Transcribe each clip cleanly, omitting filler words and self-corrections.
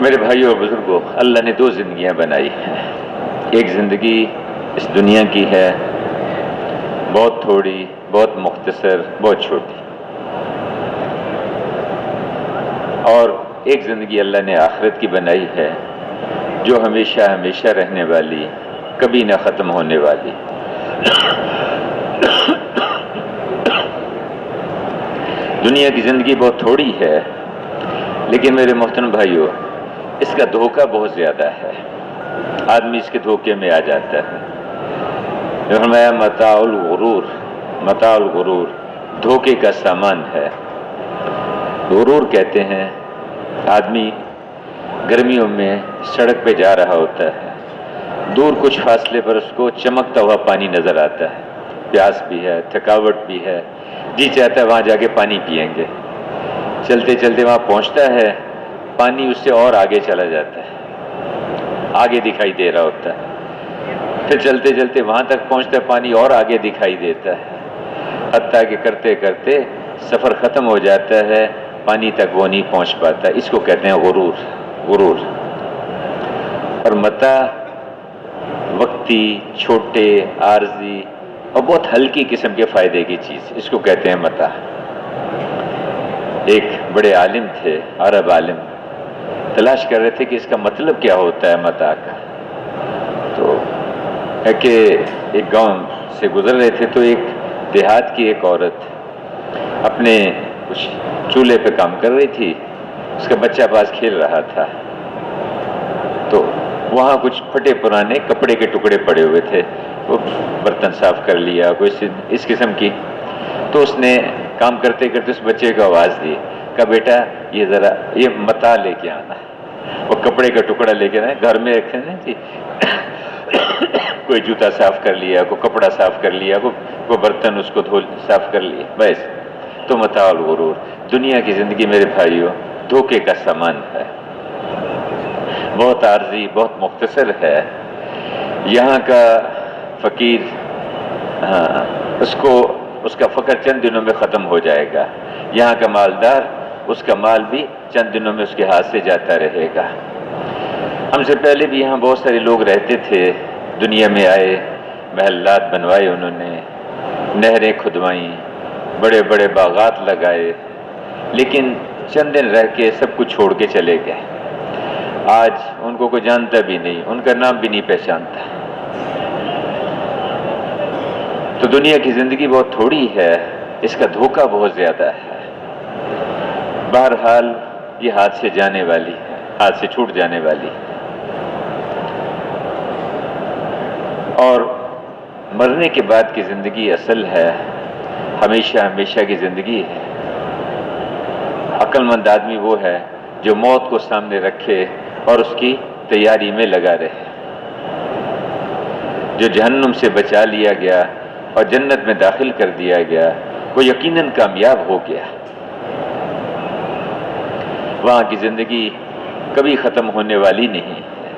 میرے بھائیوں اور بزرگوں، اللہ نے دو زندگیاں بنائی ہیں۔ ایک زندگی اس دنیا کی ہے، بہت تھوڑی، بہت مختصر، بہت چھوٹی، اور ایک زندگی اللہ نے آخرت کی بنائی ہے جو ہمیشہ ہمیشہ رہنے والی، کبھی نہ ختم ہونے والی۔ دنیا کی زندگی بہت تھوڑی ہے، لیکن میرے محترم بھائیوں، اس کا دھوکہ بہت زیادہ ہے۔ آدمی اس کے دھوکے میں آ جاتا ہے۔ فرمایا متاع الغرور، متاع الغرور دھوکے کا سامان ہے۔ غرور کہتے ہیں آدمی گرمیوں میں سڑک پہ جا رہا ہوتا ہے، دور کچھ فاصلے پر اس کو چمکتا ہوا پانی نظر آتا ہے، پیاس بھی ہے، تھکاوٹ بھی ہے، جی چاہتا ہے وہاں جا کے پانی پئیں گے۔ چلتے چلتے وہاں پہنچتا ہے، پانی اس سے اور آگے چلا جاتا ہے، آگے دکھائی دے رہا ہوتا ہے۔ پھر چلتے چلتے وہاں تک پہنچتا ہے، پانی اور آگے دکھائی دیتا ہے، حتیٰ کہ کرتے کرتے سفر ختم ہو جاتا ہے، پانی تک وہ نہیں پہنچ پاتا۔ اس کو کہتے ہیں غرور، غرور۔ اور متاع وقتی، چھوٹے، عارضی اور بہت ہلکی قسم کے فائدے کی چیز، اس کو کہتے ہیں متاع۔ ایک بڑے عالم تھے، عرب عالم، تلاش کر رہے تھے کہ اس کا مطلب کیا ہوتا ہے متاع کا۔ تو ہے کہ ایک گاؤں سے گزر رہے تھے، تو ایک دیہات کی ایک عورت اپنے کچھ چولہے پہ کام کر رہی تھی، اس کا بچہ پاس کھیل رہا تھا، تو وہاں کچھ پھٹے پرانے کپڑے کے ٹکڑے پڑے ہوئے تھے، وہ برتن صاف کر لیا، کوئی اس قسم کی۔ تو اس نے کام کرتے کرتے اس بچے کو آواز دی، کہا بیٹا یہ ذرا یہ متاع لے کے آنا۔ وہ کپڑے کا ٹکڑا لے کے آنا، گھر میں رکھے نا جی، کوئی جوتا صاف کر لیا، کوئی کپڑا صاف کر لیا، کوئی برتن اس کو صاف کر لیا، بس۔ تو متاع الغرور، دنیا کی زندگی میرے بھائیوں دھوکے کا سامان ہے، بہت عارضی، بہت مختصر ہے۔ یہاں کا فقیر اس کا فقر چند دنوں میں ختم ہو جائے گا، یہاں کا مالدار اس کا مال بھی چند دنوں میں اس کے ہاتھ سے جاتا رہے گا۔ ہم سے پہلے بھی یہاں بہت سارے لوگ رہتے تھے، دنیا میں آئے، محلات بنوائے، انہوں نے نہریں کھدوائیں، بڑے بڑے باغات لگائے، لیکن چند دن رہ کے سب کچھ چھوڑ کے چلے گئے۔ آج ان کو کوئی جانتا بھی نہیں، ان کا نام بھی نہیں پہچانتا۔ تو دنیا کی زندگی بہت تھوڑی ہے، اس کا دھوکہ بہت زیادہ ہے۔ بہرحال یہ ہاتھ سے جانے والی ہے، ہاتھ سے چھوٹ جانے والی ہے، اور مرنے کے بعد کی زندگی اصل ہے، ہمیشہ ہمیشہ کی زندگی ہے۔ عقل مند آدمی وہ ہے جو موت کو سامنے رکھے اور اس کی تیاری میں لگا رہے۔ جو جہنم سے بچا لیا گیا اور جنت میں داخل کر دیا گیا، وہ یقیناً کامیاب ہو گیا۔ وہاں کی زندگی کبھی ختم ہونے والی نہیں ہے،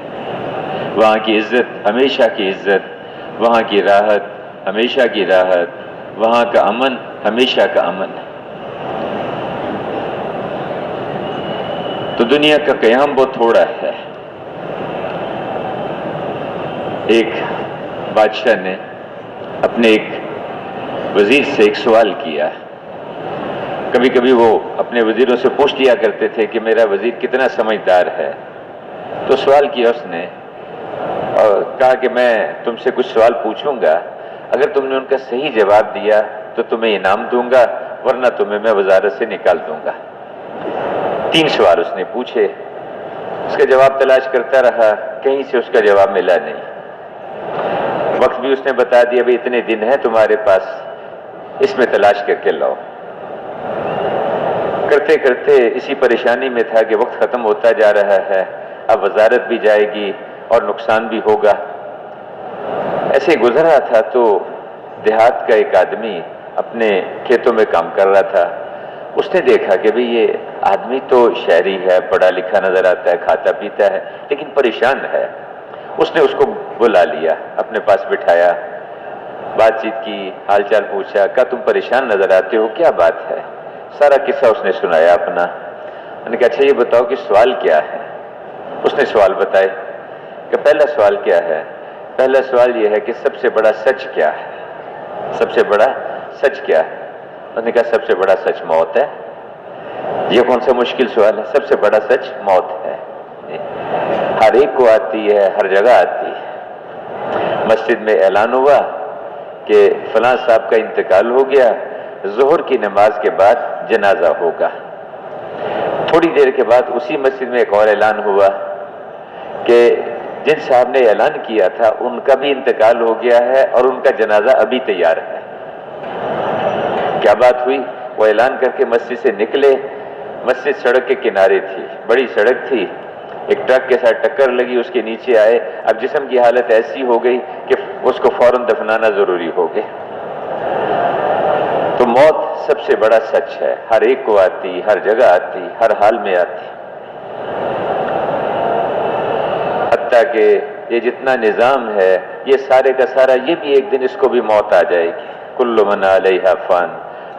وہاں کی عزت ہمیشہ کی عزت، وہاں کی راحت ہمیشہ کی راحت، وہاں کا امن ہمیشہ کا امن ہے۔ تو دنیا کا قیام بہت تھوڑا ہے۔ ایک بادشاہ نے اپنے ایک وزیر سے ایک سوال کیا، کبھی کبھی وہ اپنے وزیروں سے پوچھ لیا کرتے تھے کہ میرا وزیر کتنا سمجھدار ہے۔ تو سوال کیا اس نے اور کہا کہ میں تم سے کچھ سوال پوچھوں گا، اگر تم نے ان کا صحیح جواب دیا تو تمہیں انعام دوں گا، ورنہ تمہیں میں وزارت سے نکال دوں گا۔ 3 سوال اس نے پوچھے، اس کا جواب تلاش کرتا رہا، کہیں سے اس کا جواب ملا نہیں۔ وقت بھی اس نے بتا دیا، بھئی اتنے دن ہیں تمہارے پاس، اس میں تلاش کر کے لاؤ۔ کرتے کرتے اسی پریشانی میں تھا کہ وقت ختم ہوتا جا رہا ہے، اب وزارت بھی جائے گی اور نقصان بھی ہوگا۔ ایسے گزر رہا تھا تو دیہات کا ایک آدمی اپنے کھیتوں میں کام کر رہا تھا، اس نے دیکھا کہ بھئی یہ آدمی تو شہری ہے، پڑھا لکھا نظر آتا ہے، کھاتا پیتا ہے، لیکن پریشان ہے۔ اس نے اس کو بلا لیا، اپنے پاس بٹھایا، بات چیت کی، حال چال پوچھا، کہا تم پریشان نظر آتے ہو، کیا بات ہے؟ سارا قصہ اس نے سنایا اپنا۔ میں نے کہا اچھا یہ بتاؤ کہ سوال کیا ہے؟ اس نے سوال بتائے کہ پہلا سوال کیا ہے؟ پہلا سوال یہ ہے کہ سب سے بڑا سچ کیا ہے؟ سب سے بڑا سچ کیا ہے؟ اس نے کہا سب سے بڑا سچ موت ہے۔ یہ کون سا مشکل سوال ہے؟ سب سے بڑا سچ موت ہے، ہر ایک کو آتی ہے، ہر جگہ آتی ہے۔ مسجد میں اعلان ہوا کہ فلاں صاحب کا انتقال ہو گیا، ظہر کی نماز کے بعد جنازہ ہوگا۔ تھوڑی دیر کے بعد اسی مسجد میں ایک اور اعلان ہوا کہ جن صاحب نے اعلان کیا تھا ان کا بھی انتقال ہو گیا ہے اور ان کا جنازہ ابھی تیار ہے۔ کیا بات ہوئی؟ وہ اعلان کر کے مسجد سے نکلے، مسجد سڑک کے کنارے تھی، بڑی سڑک تھی، ایک ٹرک کے ساتھ ٹکر لگی، اس کے نیچے آئے۔ اب جسم کی حالت ایسی ہو گئی کہ اس کو فوراً دفنانا ضروری ہو گیا۔ تو موت سب سے بڑا سچ ہے، ہر ایک کو آتی، ہر جگہ آتی، ہر حال میں آتی۔ حتیٰ کہ یہ جتنا نظام ہے یہ سارے کا سارا، یہ بھی ایک دن اس کو بھی موت آ جائے گی۔ کل من علیہا فان،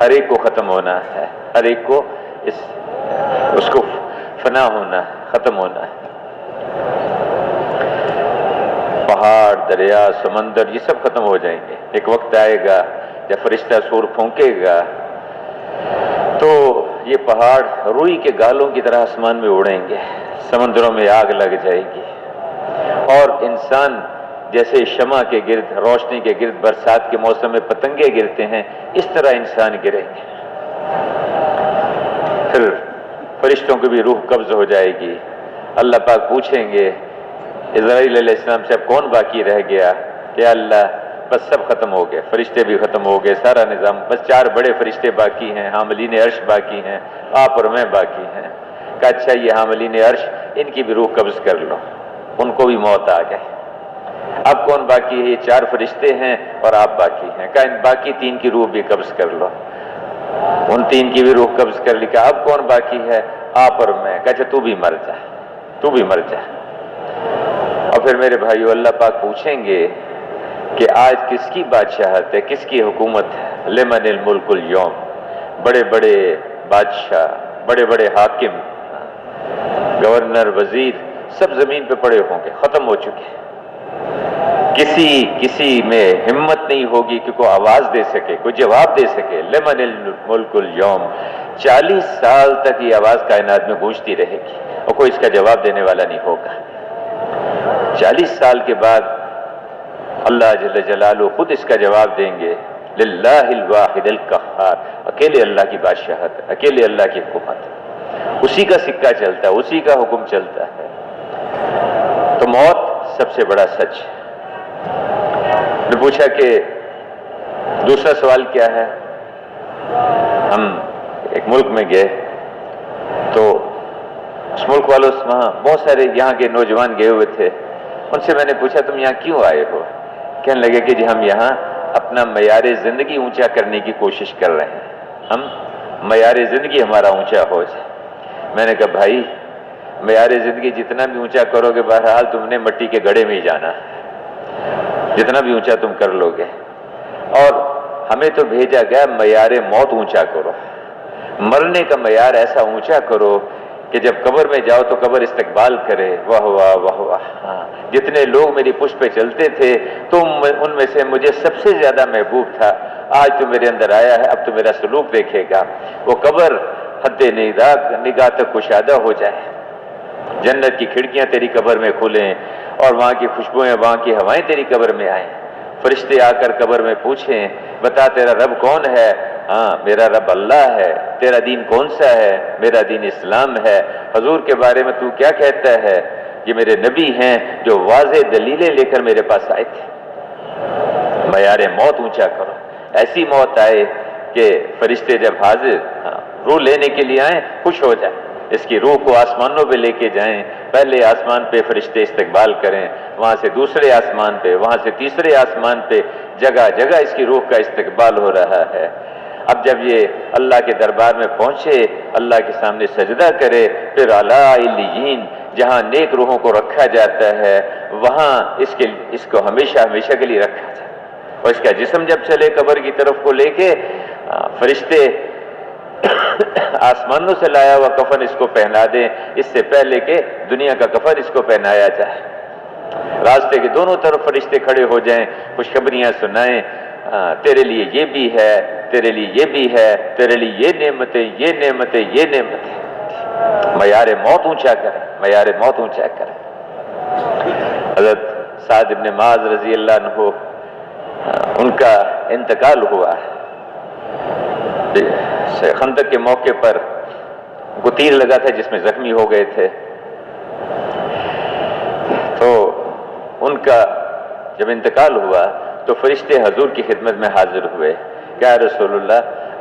ہر ایک کو ختم ہونا ہے، ہر ایک کو اس کو فنا ہونا ہے، ختم ہونا ہے۔ پہاڑ، دریا، سمندر، یہ سب ختم ہو جائیں گے۔ ایک وقت آئے گا جب فرشتہ سور پھونکے گا تو یہ پہاڑ روئی کے گالوں کی طرح آسمان میں اڑیں گے، سمندروں میں آگ لگ جائے گی، اور انسان جیسے شمع کے گرد، روشنی کے گرد برسات کے موسم میں پتنگے گرتے ہیں، اس طرح انسان گریں گے۔ پھر فرشتوں کی بھی روح قبض ہو جائے گی۔ اللہ پاک پوچھیں گے اسرائیل علیہ السلام سے اب کون باقی رہ گیا؟ کہ اللہ بس سب ختم ہو گئے، فرشتے بھی ختم ہو گئے، سارا نظام، بس 4 بڑے فرشتے باقی ہیں، حاملین عرش باقی ہیں، آپ اور میں باقی ہیں۔ کہا اچھا یہ حاملین عرش، ان کی بھی روح قبض کر لو، ان کو بھی موت آ گئی۔ اب کون باقی ہے؟ یہ 4 فرشتے ہیں اور آپ باقی ہیں۔ کہا ان باقی 3 کی روح بھی قبض کر لو، ان 3 کی بھی روح قبض کر لی۔ کہا اب کون باقی ہے؟ آپ اور میں۔ کہا اچھا تو بھی مر جا، تو بھی مر جا۔ اور پھر میرے بھائیو اللہ پاک پوچھیں گے کہ آج کس کی بادشاہت ہے، کس کی حکومت ہے؟ لمن الملک اليوم، بڑے بڑے بادشاہ، بڑے بڑے حاکم، گورنر، وزیر، سب زمین پہ پڑے ہوں گے، ختم ہو چکے۔ کسی میں ہمت نہیں ہوگی کہ کوئی آواز دے سکے، کوئی جواب دے سکے۔ لمن الملک اليوم، 40 سال تک یہ آواز کائنات میں گونجتی رہے گی اور کوئی اس کا جواب دینے والا نہیں ہوگا۔ 40 سال کے بعد اللہ جل جلالہ خود اس کا جواب دیں گے۔ للہ الواحد القہار، اکیلے اللہ کی بادشاہت، اکیلے اللہ کی حکومت، اسی کا سکہ چلتا ہے، اسی کا حکم چلتا ہے۔ تو موت سب سے بڑا سچ ہے۔ نے پوچھا کہ دوسرا سوال کیا ہے؟ ہم ایک ملک میں گئے تو اس ملک والوں وہاں بہت سارے یہاں کے نوجوان گئے ہوئے تھے، ان سے میں نے پوچھا تم یہاں کیوں آئے ہو؟ کہنے لگے کہ جی ہم یہاں اپنا معیار زندگی اونچا کرنے کی کوشش کر رہے ہیں، ہم معیار زندگی ہمارا اونچا ہو جائے۔ میں نے کہا بھائی معیار زندگی جتنا بھی اونچا کرو گے بہرحال تم نے مٹی کے گڑھے میں ہی جانا ہے، جتنا بھی اونچا تم کر لو گے، اور ہمیں تو بھیجا گیا معیار موت اونچا کرو، مرنے کا معیار ایسا اونچا کرو کہ جب قبر میں جاؤ تو قبر استقبال کرے، واہ واہ واہ واہ، ہاں جتنے لوگ میری پشت پہ چلتے تھے تم ان میں سے مجھے سب سے زیادہ محبوب تھا، آج تو میرے اندر آیا ہے، اب تو میرا سلوک دیکھے گا۔ وہ قبر حد نگاہ تک کشادہ ہو جائے، جنت کی کھڑکیاں تیری قبر میں کھلیں اور وہاں کی خوشبوئیں، وہاں کی ہوائیں تیری قبر میں آئیں، فرشتے آ کر قبر میں پوچھیں بتا تیرا رب کون ہے؟ ہاں میرا رب اللہ ہے۔ تیرا دین کون سا ہے؟ میرا دین اسلام ہے۔ حضور کے بارے میں تو کیا کہتا ہے؟ یہ میرے نبی ہیں جو واضح دلیلیں لے کر میرے پاس آئے تھے۔ معیار موت اونچا کرو، ایسی موت آئے کہ فرشتے جب حاضر روح لینے کے لیے آئیں خوش ہو جائیں، اس کی روح کو آسمانوں پہ لے کے جائیں، پہلے آسمان پہ فرشتے استقبال کریں، وہاں سے دوسرے آسمان پہ، وہاں سے تیسرے آسمان پہ، جگہ جگہ اس کی روح کا استقبال ہو رہا ہے۔ اب جب یہ اللہ کے دربار میں پہنچے، اللہ کے سامنے سجدہ کرے، پھر اعلیٰ علیین جہاں نیک روحوں کو رکھا جاتا ہے وہاں اس کو ہمیشہ ہمیشہ کے لیے رکھا جاتا ہے، اور اس کا جسم جب چلے قبر کی طرف کو لے کے، فرشتے آسمانوں سے لایا ہوا کفن اس کو پہنا دیں اس سے پہلے کہ دنیا کا کفن اس کو پہنایا جائے۔ راستے کے دونوں طرف فرشتے کھڑے ہو جائیں، خوشخبریاں سنائیں، تیرے لیے یہ بھی ہے، تیرے لیے یہ بھی ہے، تیرے لیے یہ نعمتیں، یہ نعمتیں، یہ نعمتیں۔ معیار موت اونچا کریں، معیار موت اونچا کریں۔ حضرت سعد بن معاذ رضی اللہ عنہ ان کا انتقال ہوا، خندق کے موقع پر کو تیر لگا تھا جس میں زخمی ہو گئے تھے، تو ان کا جب انتقال ہوا تو فرشتے حضور کی خدمت میں حاضر ہوئے کہ یا رسول اللہ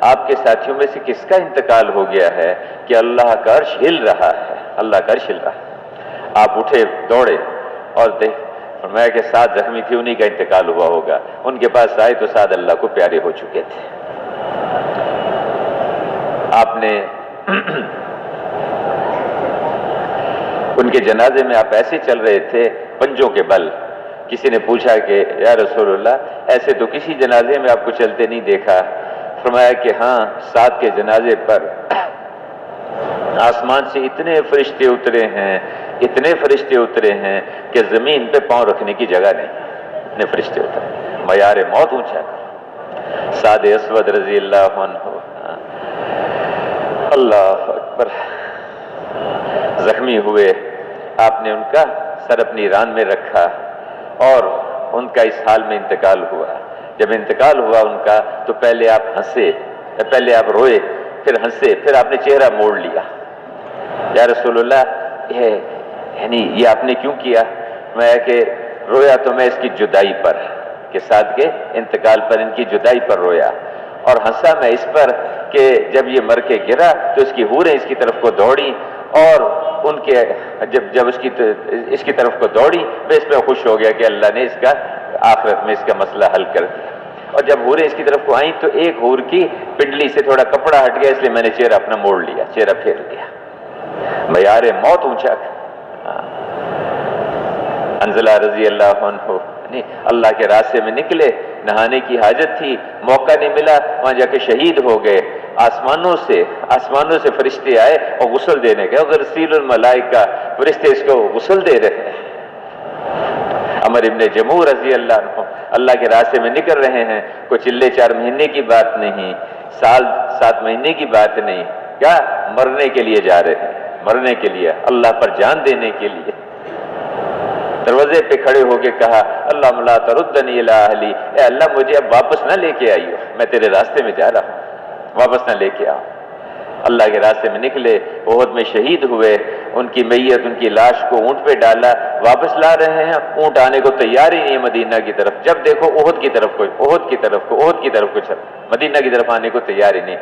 آپ کے ساتھیوں میں سے کس کا انتقال ہو گیا ہے کہ اللہ کا عرش ہل رہا ہے، اللہ کا عرش ہل رہا ہے۔ آپ اٹھے دوڑے اور فرمایا کہ سعد زخمی تھی، انہی کا انتقال ہوا ہوگا۔ ان کے پاس آئے تو سعد اللہ کو پیارے ہو چکے تھے۔ آپ نے ان کے جنازے میں آپ ایسے چل رہے تھے پنجوں کے بل۔ کسی نے پوچھا کہ یا رسول اللہ ایسے تو کسی جنازے میں آپ کو چلتے نہیں دیکھا۔ فرمایا کہ ہاں، سعد کے جنازے پر آسمان سے اتنے فرشتے اترے ہیں، اتنے فرشتے اترے ہیں کہ زمین پہ پاؤں رکھنے کی جگہ نہیں، اتنے فرشتے اترے۔ معیار موت اونچا کر۔ سعد اسود رضی اللہ عنہ، اللہ اکبر، زخمی ہوئے، آپ نے ان کا سر اپنی ران میں رکھا اور ان کا اس حال میں انتقال ہوا۔ جب انتقال ہوا ان کا تو پہلے آپ ہنسے، پہلے آپ روئے، پھر ہنسے، پھر آپ نے چہرہ موڑ لیا۔ یا رسول اللہ یہ آپ نے کیوں کیا؟ میں کہ رویا تو میں اس کی جدائی پر، کہ سعد کے انتقال پر، ان کی جدائی پر رویا، اور ہنسا میں اس پر کہ جب یہ مر کے گرا تو اس کی حوریں اس کی طرف کو دوڑی، اور ان کے جب اس کی طرف کو دوڑی میں اس پہ خوش ہو گیا کہ اللہ نے اس کا آخرت میں اس کا مسئلہ حل کر دیا۔ اور جب حوریں اس کی طرف کو آئیں تو ایک حور کی پنڈلی سے تھوڑا کپڑا ہٹ گیا، اس لیے میں نے چہرہ اپنا موڑ لیا، چہرہ پھیر لیا۔ معیار موت اونچا کر۔ حنظلہ رضی اللہ عنہ اللہ کے راستے میں نکلے، نہانے کی حاجت تھی، موقع نہیں ملا، وہاں جا کے شہید ہو گئے۔ آسمانوں سے فرشتے آئے اور غسل دینے گئے، غسیل الملائکہ، فرشتے اس کو غسل دے رہے ہیں۔ عمر ابن جموع رضی اللہ عنہ اللہ کے راستے میں نکل رہے ہیں، کوئی چلے 4 مہینے کی بات نہیں، سال 7 مہینے کی بات نہیں، کیا مرنے کے لیے جا رہے ہیں، مرنے کے لیے، اللہ پر جان دینے کے لیے۔ دروازے پہ کھڑے ہو کے کہا اللہم لا تردنی الی اہلی، اے اللہ مجھے اب واپس نہ لے کے آئیو، میں تیرے راستے میں جا رہا ہوں، واپس نہ لے کے آؤ۔ اللہ کے راستے میں نکلے، احد میں شہید ہوئے، ان کی میت، ان کی لاش کو اونٹ پہ ڈالا، واپس لا رہے ہیں، اونٹ آنے کو تیار ہی نہیں ہے مدینہ کی طرف، جب دیکھو احد کی طرف کو، احد کی طرف کو، احد کی طرف کو چل، مدینہ کی طرف آنے کو تیار ہی نہیں۔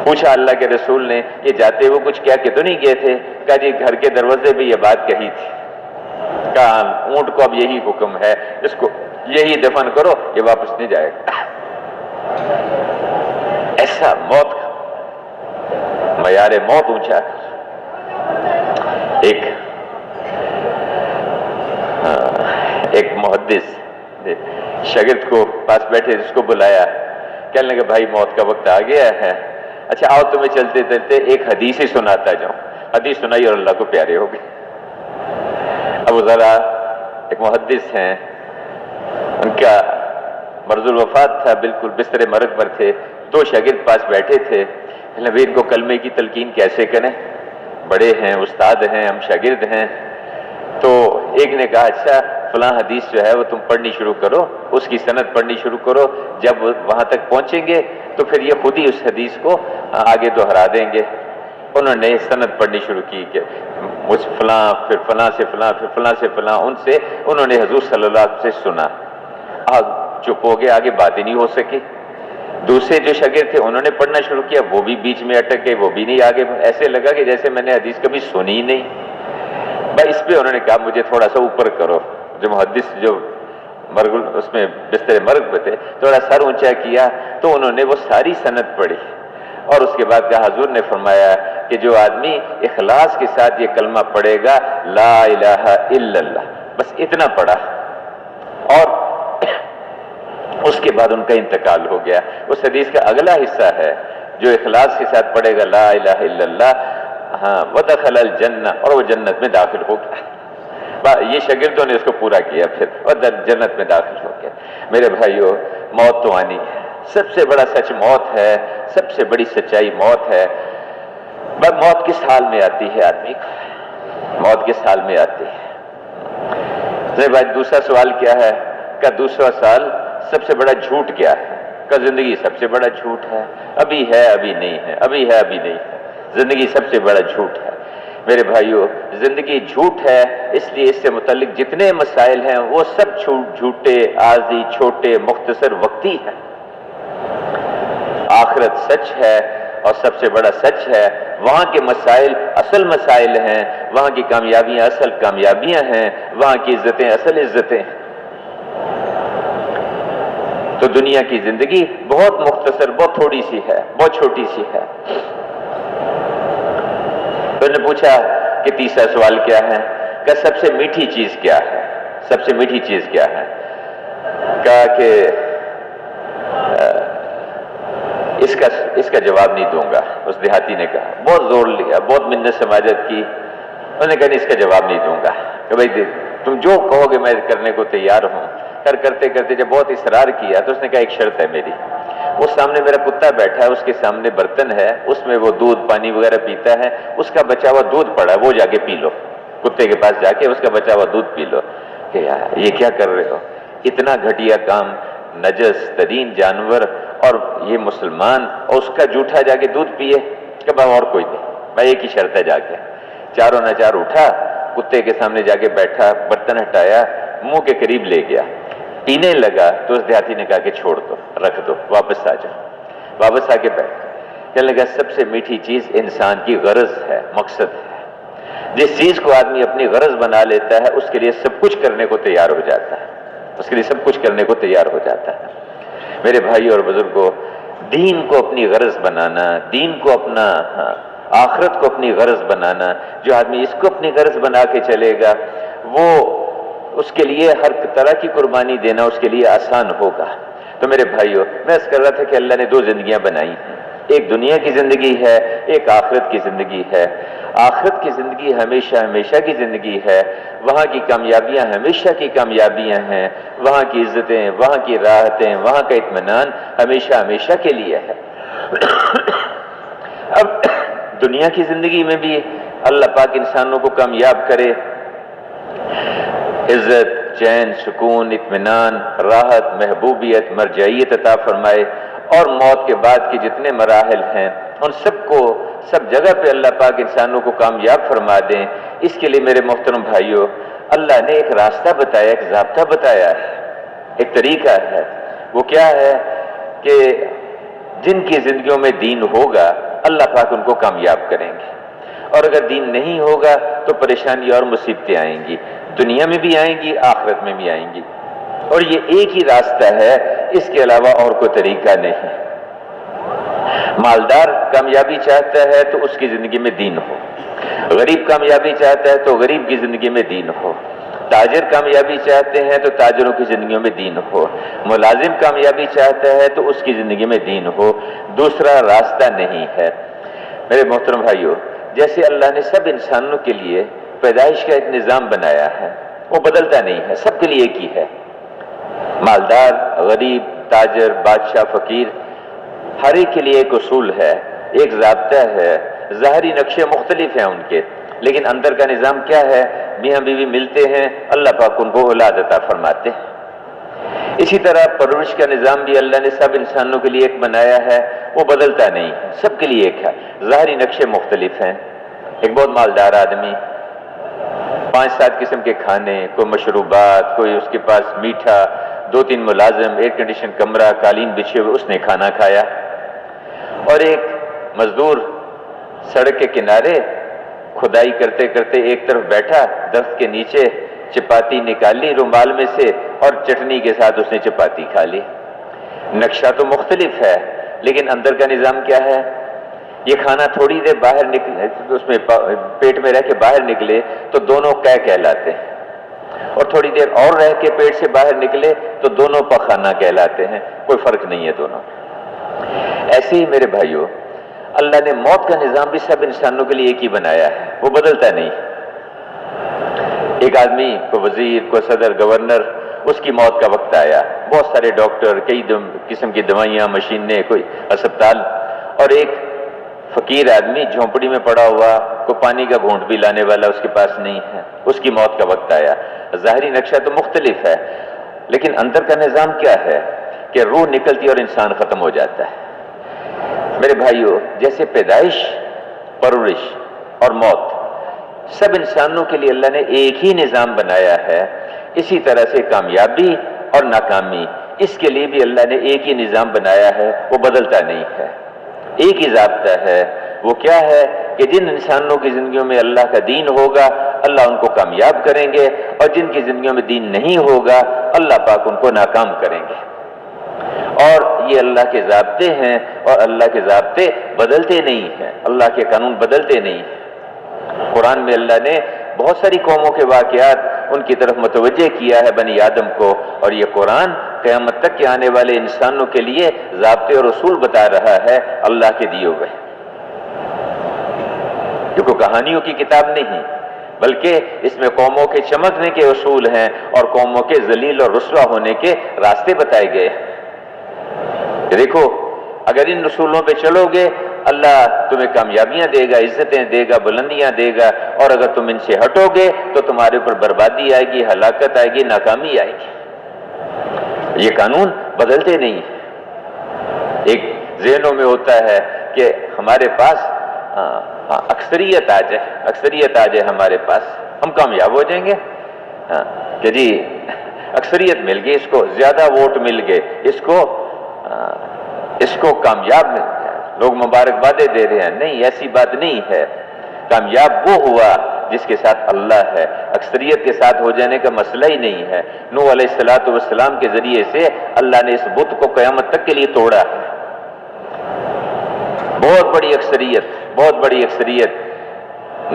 پوچھا اللہ کے رسول نے یہ جاتے وہ کچھ کیا کہ تو نہیں گئے تھے؟ کہا جی گھر کے دروازے پہ یہ بات کہی تھی، کہا اونٹ کو اب یہی حکم ہے، اس کو یہی دفن کرو، یہ واپس نہیں جائے گا۔ ایسا موت کا معیار موت اونچا کر۔ ایک محدث شاگرد کو پاس بیٹھے، جس کو بلایا، کہنے لگا بھائی موت کا وقت آ گیا ہے، اچھا آؤ تمہیں چلتے چلتے ایک حدیث ہی سناتا جاؤں۔ حدیث سنائی اور اللہ کو پیارے ہو گئے۔ ابو ذرا ایک محدث ہیں، ان کا مرض الوفات تھا، بالکل بستر مرگ پر تھے، 2 شاگرد پاس بیٹھے تھے، نبی ان کو کلمے کی تلقین کیسے کریں، بڑے ہیں، استاد ہیں، ہم شاگرد ہیں۔ تو ایک نے کہا اچھا فلاں حدیث جو ہے وہ تم پڑھنی شروع کرو، اس کی سند پڑھنی شروع کرو، جب وہاں تک پہنچیں گے تو پھر یہ خود ہی اس حدیث کو آگے دہرا دیں گے۔ انہوں نے سند پڑھنی شروع کی کہ مجھ فلاں، پھر فلاں سے فلاں، پھر فلاں سے فلاں، ان سے انہوں نے حضور صلی اللہ علیہ وسلم سے سنا، چپ ہو گئے، آگے بات ہی نہیں ہو سکی۔ دوسرے جو شاگرد تھے انہوں نے پڑھنا شروع کیا، وہ بھی بیچ میں اٹک گئے، وہ بھی نہیں آگے، ایسے لگا کہ جیسے میں نے حدیث کبھی سنی ہی نہیں۔ بھائی اس پہ انہوں نے کہا مجھے تھوڑا سا اوپر کرو، جو محدث جو مرگ اس میں بستر مرگ پہ تھے، تھوڑا سر اونچا کیا تو انہوں نے وہ ساری سند پڑھی، اور اس کے بعد کہا حضور نے فرمایا کہ جو آدمی اخلاص کے ساتھ یہ کلمہ پڑھے گا لا الہ الا اللہ، بس اتنا پڑھا، اور اس کے بعد ان کا انتقال ہو گیا۔ اس حدیث کا اگلا حصہ ہے جو اخلاص کے ساتھ پڑھے گا لا الہ الا اللہ، ہاں ودخل الجنہ، اور وہ جنت میں داخل ہو گیا۔ یہ شاگردوں نے اس کو پورا کیا پھر، اور جنت میں داخل ہو گیا۔ میرے بھائیو، موت تو آنی ہے، سب سے بڑا سچ موت ہے، سب سے بڑی سچائی موت ہے۔ بس موت کس حال میں آتی ہے آدمی کو؟ موت کس حال میں آتی ہے؟ میرے بھائی دوسرا سوال کیا ہے؟ کہ دوسرا سوال سب سے بڑا جھوٹ کیا ہے؟ کہ زندگی سب سے بڑا جھوٹ ہے، ابھی ہے ابھی نہیں ہے، ابھی ہے ابھی نہیں ہے، زندگی سب سے بڑا جھوٹ ہے۔ میرے بھائیو، زندگی جھوٹ ہے، اس لیے اس سے متعلق جتنے مسائل ہیں وہ سب جھوٹے، عارضی، چھوٹے، مختصر، وقتی ہیں۔ آخرت سچ ہے، اور سب سے بڑا سچ ہے، وہاں کے مسائل اصل مسائل ہیں، وہاں کی کامیابیاں اصل کامیابیاں ہیں، وہاں کی عزتیں اصل عزتیں ہیں۔ تو دنیا کی زندگی بہت مختصر، بہت تھوڑی سی ہے، بہت چھوٹی سی ہے۔ تو نے پوچھا کہ تیسرا سوال کیا ہے؟ کہ سب سے میٹھی چیز کیا ہے؟ سب سے میٹھی چیز کیا ہے؟ کہا کہ اس کا جواب نہیں دوں گا۔ اس دیہاتی نے کہا، بہت زور لیا، بہت منت سماجت کی، انہوں نے کہا نہیں، اس کا جواب نہیں دوں گا، کہ بھائی تم جو کہو گے میں کرنے کو تیار ہوں۔ کرتے کرتے جب بہت اصرار کیا تو اس نے کہا ایک شرط ہے میری، وہ سامنے میرا کتا بیٹھا ہے، اس کے سامنے برتن ہے، اس میں وہ دودھ پانی وغیرہ پیتا ہے، اس کا بچا ہوا دودھ پڑا ہے، وہ جا کے پی لو، کتے کے پاس جا کے اس کا بچا ہوا دودھ پی لو۔ کہ یار یہ کیا کر رہے ہو؟ اتنا گھٹیا کام، نجس ترین جانور، اور یہ مسلمان، اور اس کا جھوٹا جا کے دودھ پیے؟ کہ بھائی اور کوئی نہیں، میں ایک ہی شرط ہے جا کے۔ چاروں ناچار اٹھا، کتے کے سامنے جا کے بیٹھا، برتن ہٹایا، منہ کے قریب لے گیا، پینے لگا تو اس دیہاتی نے کہا کہ چھوڑ دو، رکھ دو، واپس آ جاؤ۔ واپس آ کے بیٹھ، کہنے لگا سب سے میٹھی چیز انسان کی غرض ہے، مقصد ہے۔ جس چیز کو آدمی اپنی غرض بنا لیتا ہے اس کے لیے سب کچھ کرنے کو تیار ہو جاتا ہے، اس کے لیے سب کچھ کرنے کو تیار ہو جاتا ہے۔ میرے بھائی اور بزرگوں، دین کو اپنی غرض بنانا، دین کو اپنا، آخرت کو اپنی غرض بنانا، جو آدمی اس کو اپنی غرض بنا کے چلے گا وہ، اس کے لیے ہر طرح کی قربانی دینا اس کے لیے آسان ہوگا۔ تو میرے بھائیو، میں اس کر رہا تھا کہ اللہ نے دو زندگیاں بنائی ہیں، ایک دنیا کی زندگی ہے، ایک آخرت کی زندگی ہے۔ آخرت کی زندگی ہمیشہ ہمیشہ کی زندگی ہے، وہاں کی کامیابیاں ہمیشہ کی کامیابیاں ہیں، وہاں کی عزتیں، وہاں کی راحتیں، وہاں کا اطمینان ہمیشہ ہمیشہ کے لیے ہے۔ اب دنیا کی زندگی میں بھی اللہ پاک انسانوں کو کامیاب کرے، عزت، چین، سکون، اطمینان، راحت، محبوبیت، مرجعیت عطا فرمائے، اور موت کے بعد کے جتنے مراحل ہیں ان سب کو، سب جگہ پہ اللہ پاک انسانوں کو کامیاب فرما دیں۔ اس کے لیے میرے محترم بھائیوں، اللہ نے ایک راستہ بتایا، ایک ضابطہ بتایا ہے، ایک طریقہ ہے۔ وہ کیا ہے؟ کہ جن کی زندگیوں میں دین ہوگا اللہ پاک ان کو کامیاب کریں گے، اور اگر دین نہیں ہوگا تو پریشانی اور مصیبتیں آئیں گی، دنیا میں بھی آئیں گی، آخرت میں بھی آئیں گی۔ اور یہ ایک ہی راستہ ہے، اس کے علاوہ اور کوئی طریقہ نہیں۔ مالدار کامیابی چاہتا ہے تو اس کی زندگی میں دین ہو، غریب کامیابی چاہتا ہے تو غریب کی زندگی میں دین ہو، تاجر کامیابی چاہتے ہیں تو تاجروں کی زندگیوں میں دین ہو، ملازم کامیابی چاہتا ہے تو اس کی زندگی میں دین ہو، دوسرا راستہ نہیں ہے۔ میرے محترم بھائیو، جیسے اللہ نے سب انسانوں کے لیے پیدائش کا ایک نظام بنایا ہے، وہ بدلتا نہیں ہے، سب کے لیے ایک ہی ہے، مالدار، غریب، تاجر، بادشاہ، فقیر، ہر ایک کے لیے ایک اصول ہے، ایک ضابطہ ہے۔ ظاہری نقشے مختلف ہیں ان کے، لیکن اندر کا نظام کیا ہے؟ میاں بیوی ملتے ہیں، اللہ پاک ان کو اولاد عطا فرماتے ہیں۔ اسی طرح پرورش کا نظام بھی اللہ نے سب انسانوں کے لیے ایک بنایا ہے، وہ بدلتا نہیں ہے، سب کے لیے ایک ہے، ظاہری نقشے مختلف ہیں۔ ایک بہت مالدار آدمی، 5-7 قسم کے کھانے، کوئی مشروبات، کوئی اس کے پاس میٹھا، 2-3 ملازم، ایئر کنڈیشن کمرہ، قالین بچھے ہوئے، اس نے کھانا کھایا۔ اور ایک مزدور سڑک کے کنارے کھدائی کرتے کرتے ایک طرف بیٹھا، درخت کے نیچے، چپاتی نکالی رومال میں سے اور چٹنی کے ساتھ اس نے چپاتی کھا لی۔ نقشہ تو مختلف ہے لیکن اندر کا نظام کیا ہے؟ یہ کھانا تھوڑی دیر باہر نکلے، اس میں پیٹ میں رہ کے باہر نکلے تو دونوں قے کہلاتے ہیں، اور تھوڑی دیر اور رہ کے پیٹ سے باہر نکلے تو دونوں پخانہ کہلاتے ہیں، کوئی فرق نہیں ہے دونوں۔ ایسے ہی میرے بھائیوں، اللہ نے موت کا نظام بھی سب انسانوں کے لیے ایک ہی بنایا ہے، وہ بدلتا نہیں۔ ایک آدمی کو وزیر، کو صدر، گورنر، اس کی موت کا وقت آیا، بہت سارے ڈاکٹر، کئی قسم کی دوائیاں، مشینیں، کوئی اسپتال، اور ایک فقیر آدمی جھونپڑی میں پڑا ہوا، کو پانی کا گھونٹ بھی لانے والا اس کے پاس نہیں ہے، اس کی موت کا وقت آیا۔ ظاہری نقشہ تو مختلف ہے، لیکن اندر کا نظام کیا ہے کہ روح نکلتی اور انسان ختم ہو جاتا ہے۔ میرے بھائیوں، جیسے پیدائش، پرورش اور موت سب انسانوں کے لیے اللہ نے ایک ہی نظام بنایا ہے، اسی طرح سے کامیابی اور ناکامی اس کے لیے بھی اللہ نے ایک ہی نظام بنایا ہے، وہ بدلتا نہیں ہے، ایک ہی ضابطہ ہے۔ وہ کیا ہے کہ جن انسانوں کی زندگیوں میں اللہ کا دین ہوگا اللہ ان کو کامیاب کریں گے، اور جن کی زندگیوں میں دین نہیں ہوگا اللہ پاک ان کو ناکام کریں گے۔ اور یہ اللہ کے ضابطے ہیں، اور اللہ کے ضابطے بدلتے نہیں ہیں، اللہ کے قانون بدلتے نہیں ہیں۔ قرآن میں اللہ نے بہت ساری قوموں کے واقعات ان کی طرف متوجہ کیا ہے، بنی آدم کو، اور یہ قرآن قیامت تک کے آنے والے انسانوں کے لیے ضابطے اور اصول بتا رہا ہے اللہ کے دیے ہوئے۔ یہ کوئی کہانیوں کی کتاب نہیں، بلکہ اس میں قوموں کے چمکنے کے اصول ہیں اور قوموں کے ذلیل اور رسوا ہونے کے راستے بتائے گئے۔ دیکھو، اگر ان اصولوں پہ چلو گے اللہ تمہیں کامیابیاں دے گا، عزتیں دے گا، بلندیاں دے گا، اور اگر تم ان سے ہٹو گے تو تمہارے اوپر بربادی آئے گی، ہلاکت آئے گی، ناکامی آئے گی۔ یہ قانون بدلتے نہیں ہیں۔ ایک ذہنوں میں ہوتا ہے کہ ہمارے پاس اکثریت آ جائے ہمارے پاس، ہم کامیاب ہو جائیں گے، کہ جی اکثریت مل گئی، اس کو زیادہ ووٹ مل گئے، اس کو کامیاب مل گیا، لوگ مبارکبادیں دے رہے ہیں۔ نہیں، ایسی بات نہیں ہے۔ کامیاب وہ ہوا جس کے ساتھ اللہ ہے، اکثریت کے ساتھ ہو جانے کا مسئلہ ہی نہیں ہے۔ نوح علیہ السلام کے ذریعے سے اللہ نے اس بت کو قیامت تک کے لیے توڑا ہے۔ بہت بڑی اکثریت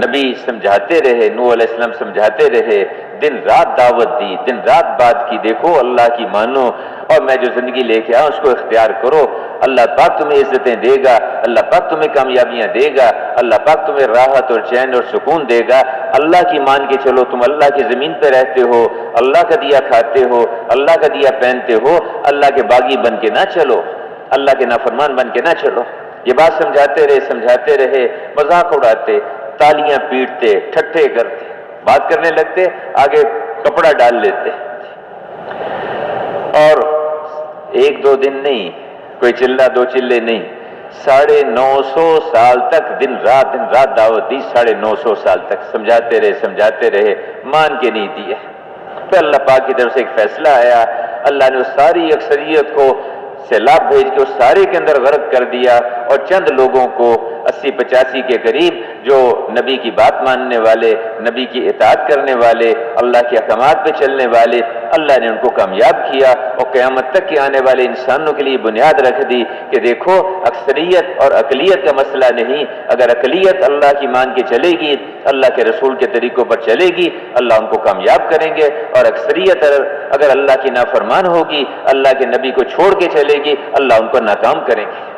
نبی سمجھاتے رہے، نوح علیہ السلام سمجھاتے رہے، دن رات دعوت دی، دن رات بات کی، دیکھو اللہ کی مانو، اور میں جو زندگی لے کے آؤں اس کو اختیار کرو، اللہ پاک تمہیں عزتیں دے گا، اللہ پاک تمہیں کامیابیاں دے گا، اللہ پاک تمہیں راحت اور چین اور سکون دے گا۔ اللہ کی مان کے چلو، تم اللہ کی زمین پہ رہتے ہو، اللہ کا دیا کھاتے ہو، اللہ کا دیا پہنتے ہو، اللہ کے باغی بن کے نہ چلو، اللہ کے نافرمان بن کے نہ چلو۔ یہ بات سمجھاتے رہے، مذاق اڑاتے، تالیاں پیٹتے، ٹھٹھے کرتے، بات کرنے لگتے، آگے کپڑا ڈال لیتے، اور ایک دو دن نہیں، کوئی چلہ دو چلے نہیں، 950 سال تک دن رات دعوت دی، 950 سال تک سمجھاتے رہے، مان کے نہیں دیے۔ پھر اللہ پاک کی طرف سے ایک فیصلہ آیا، اللہ نے اس ساری اکثریت کو سیلاب بھیج کے اس سارے کے اندر غرق کر دیا، اور چند لوگوں کو 80-85 کے قریب جو نبی کی بات ماننے والے، نبی کی اطاعت کرنے والے، اللہ کے احکامات پہ چلنے والے، اللہ نے ان کو کامیاب کیا، اور قیامت تک کے آنے والے انسانوں کے لیے بنیاد رکھ دی کہ دیکھو اکثریت اور اقلیت کا مسئلہ نہیں، اگر اقلیت اللہ کی مان کے چلے گی، اللہ کے رسول کے طریقوں پر چلے گی، اللہ ان کو کامیاب کریں گے، اور اکثریت اگر اللہ کی نافرمان ہوگی، اللہ کے نبی کو چھوڑ کے چلے گی، اللہ ان کو ناکام کریں گے۔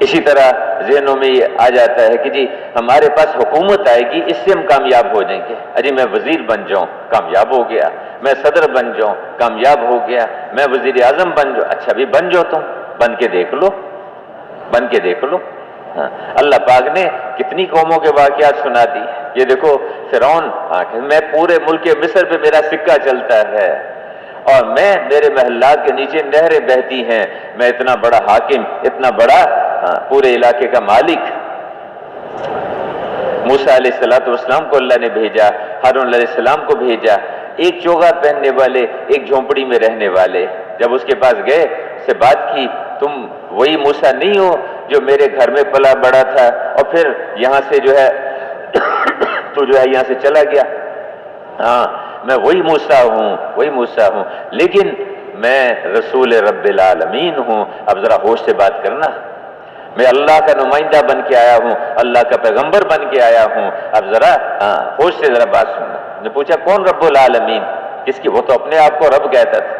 اسی طرح ذہنوں میں یہ آ جاتا ہے کہ جی ہمارے پاس حکومت آئے گی، اس سے ہم کامیاب ہو جائیں گے۔ اجی میں وزیر بن جاؤں، کامیاب ہو گیا، میں صدر بن جاؤں، کامیاب ہو گیا، میں وزیر اعظم بن جاؤں، اچھا بھی بن جاؤ، تم بن کے دیکھ لو۔ اللہ پاک نے کتنی قوموں کے واقعات سنا دی۔ یہ دیکھو فرعون، میں پورے ملک مصر پہ میرا سکہ چلتا ہے، اور میرے محلات کے نیچے نہریں بہتی ہیں، میں اتنا بڑا حاکم، اتنا بڑا پورے علاقے کا مالک۔ موسیٰ علیہ السلام کو اللہ نے بھیجا، ہارون علیہ السلام کو بھیجا، ایک چوغا پہننے والے، ایک جھونپڑی میں رہنے والے، جب اس کے پاس گئے، سے بات کی، تم وہی موسیٰ نہیں ہو جو میرے گھر میں پلا بڑا تھا، اور پھر یہاں سے جو ہے تو جو ہے یہاں سے چلا گیا؟ ہاں، میں وہی موسیٰ ہوں، لیکن میں رسول رب العالمین ہوں۔ اب ذرا ہوش سے بات کرنا، میں اللہ کا نمائندہ بن کے آیا ہوں، اللہ کا پیغمبر بن کے آیا ہوں، اب ذرا ہوش سے ذرا بات سننا۔ نے پوچھا کون رب العالمین؟ کس کی؟ وہ تو اپنے آپ کو رب کہتا تھا۔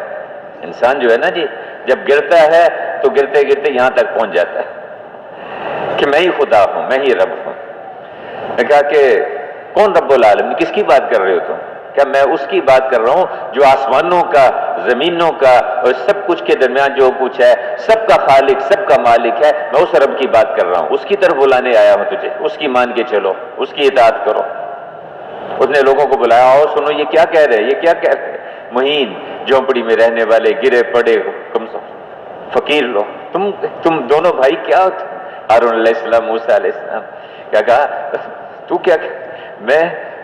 انسان جو ہے نا جی، جب گرتا ہے تو گرتے گرتے یہاں تک پہنچ جاتا ہے کہ میں ہی خدا ہوں، میں ہی رب ہوں۔ میں کہا کہ کون رب العالمین، کس کی بات کر رہے ہو تم؟ کیا میں اس کی بات کر رہا ہوں جو آسمانوں کا، زمینوں کا اور سب کچھ کے درمیان جو کچھ ہے، سب کا خالق، سب کا مالک ہے، میں اس رب کی بات کر رہا ہوں، اس کی طرف بلانے آیا ہوں تجھے، اس کی مان کے چلو، اس کی اطاعت کرو۔ اس نے لوگوں کو بلایا، آؤ سنو یہ کیا کہہ رہے، یہ کیا کہہ رہے، مہین جھونپڑی میں رہنے والے، گرے پڑے کم فقیر لوگ، تم دونوں بھائی کیا ہوتے؟ ہارون علیہ السلام، موسیٰ علیہ السلام، کیا کہا تو کیا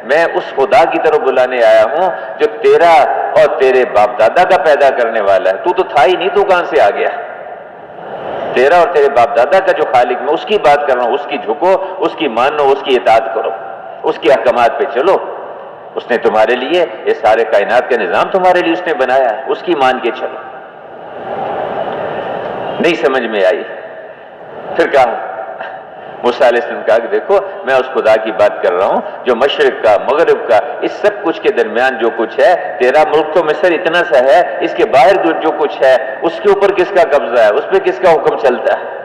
میں اس خدا کی طرف بلانے آیا ہوں جو تیرا اور تیرے باپ دادا کا پیدا کرنے والا ہے، تو تھا ہی نہیں، تو کہاں سے آ گیا؟ تیرا اور تیرے باپ دادا کا جو خالق، میں اس کی بات کر رہا ہوں، اس کی جھکو، اس کی مانو، اس کی اطاعت کرو، اس کے احکامات پہ چلو۔ اس نے تمہارے لیے یہ سارے کائنات کا نظام تمہارے لیے اس نے بنایا ہے، اس کی مان کے چلو۔ نہیں سمجھ میں آئی، پھر کہا موسیٰ علیہ السلام کہا کہ دیکھو میں اس خدا کی بات کر رہا ہوں جو مشرق کا، مغرب کا، اس سب کچھ کے درمیان جو کچھ ہے، تیرا ملک تو مصر اتنا سا ہے، اس کے باہر جو کچھ ہے اس کے اوپر کس کا قبضہ ہے، اس پہ کس کا حکم چلتا ہے؟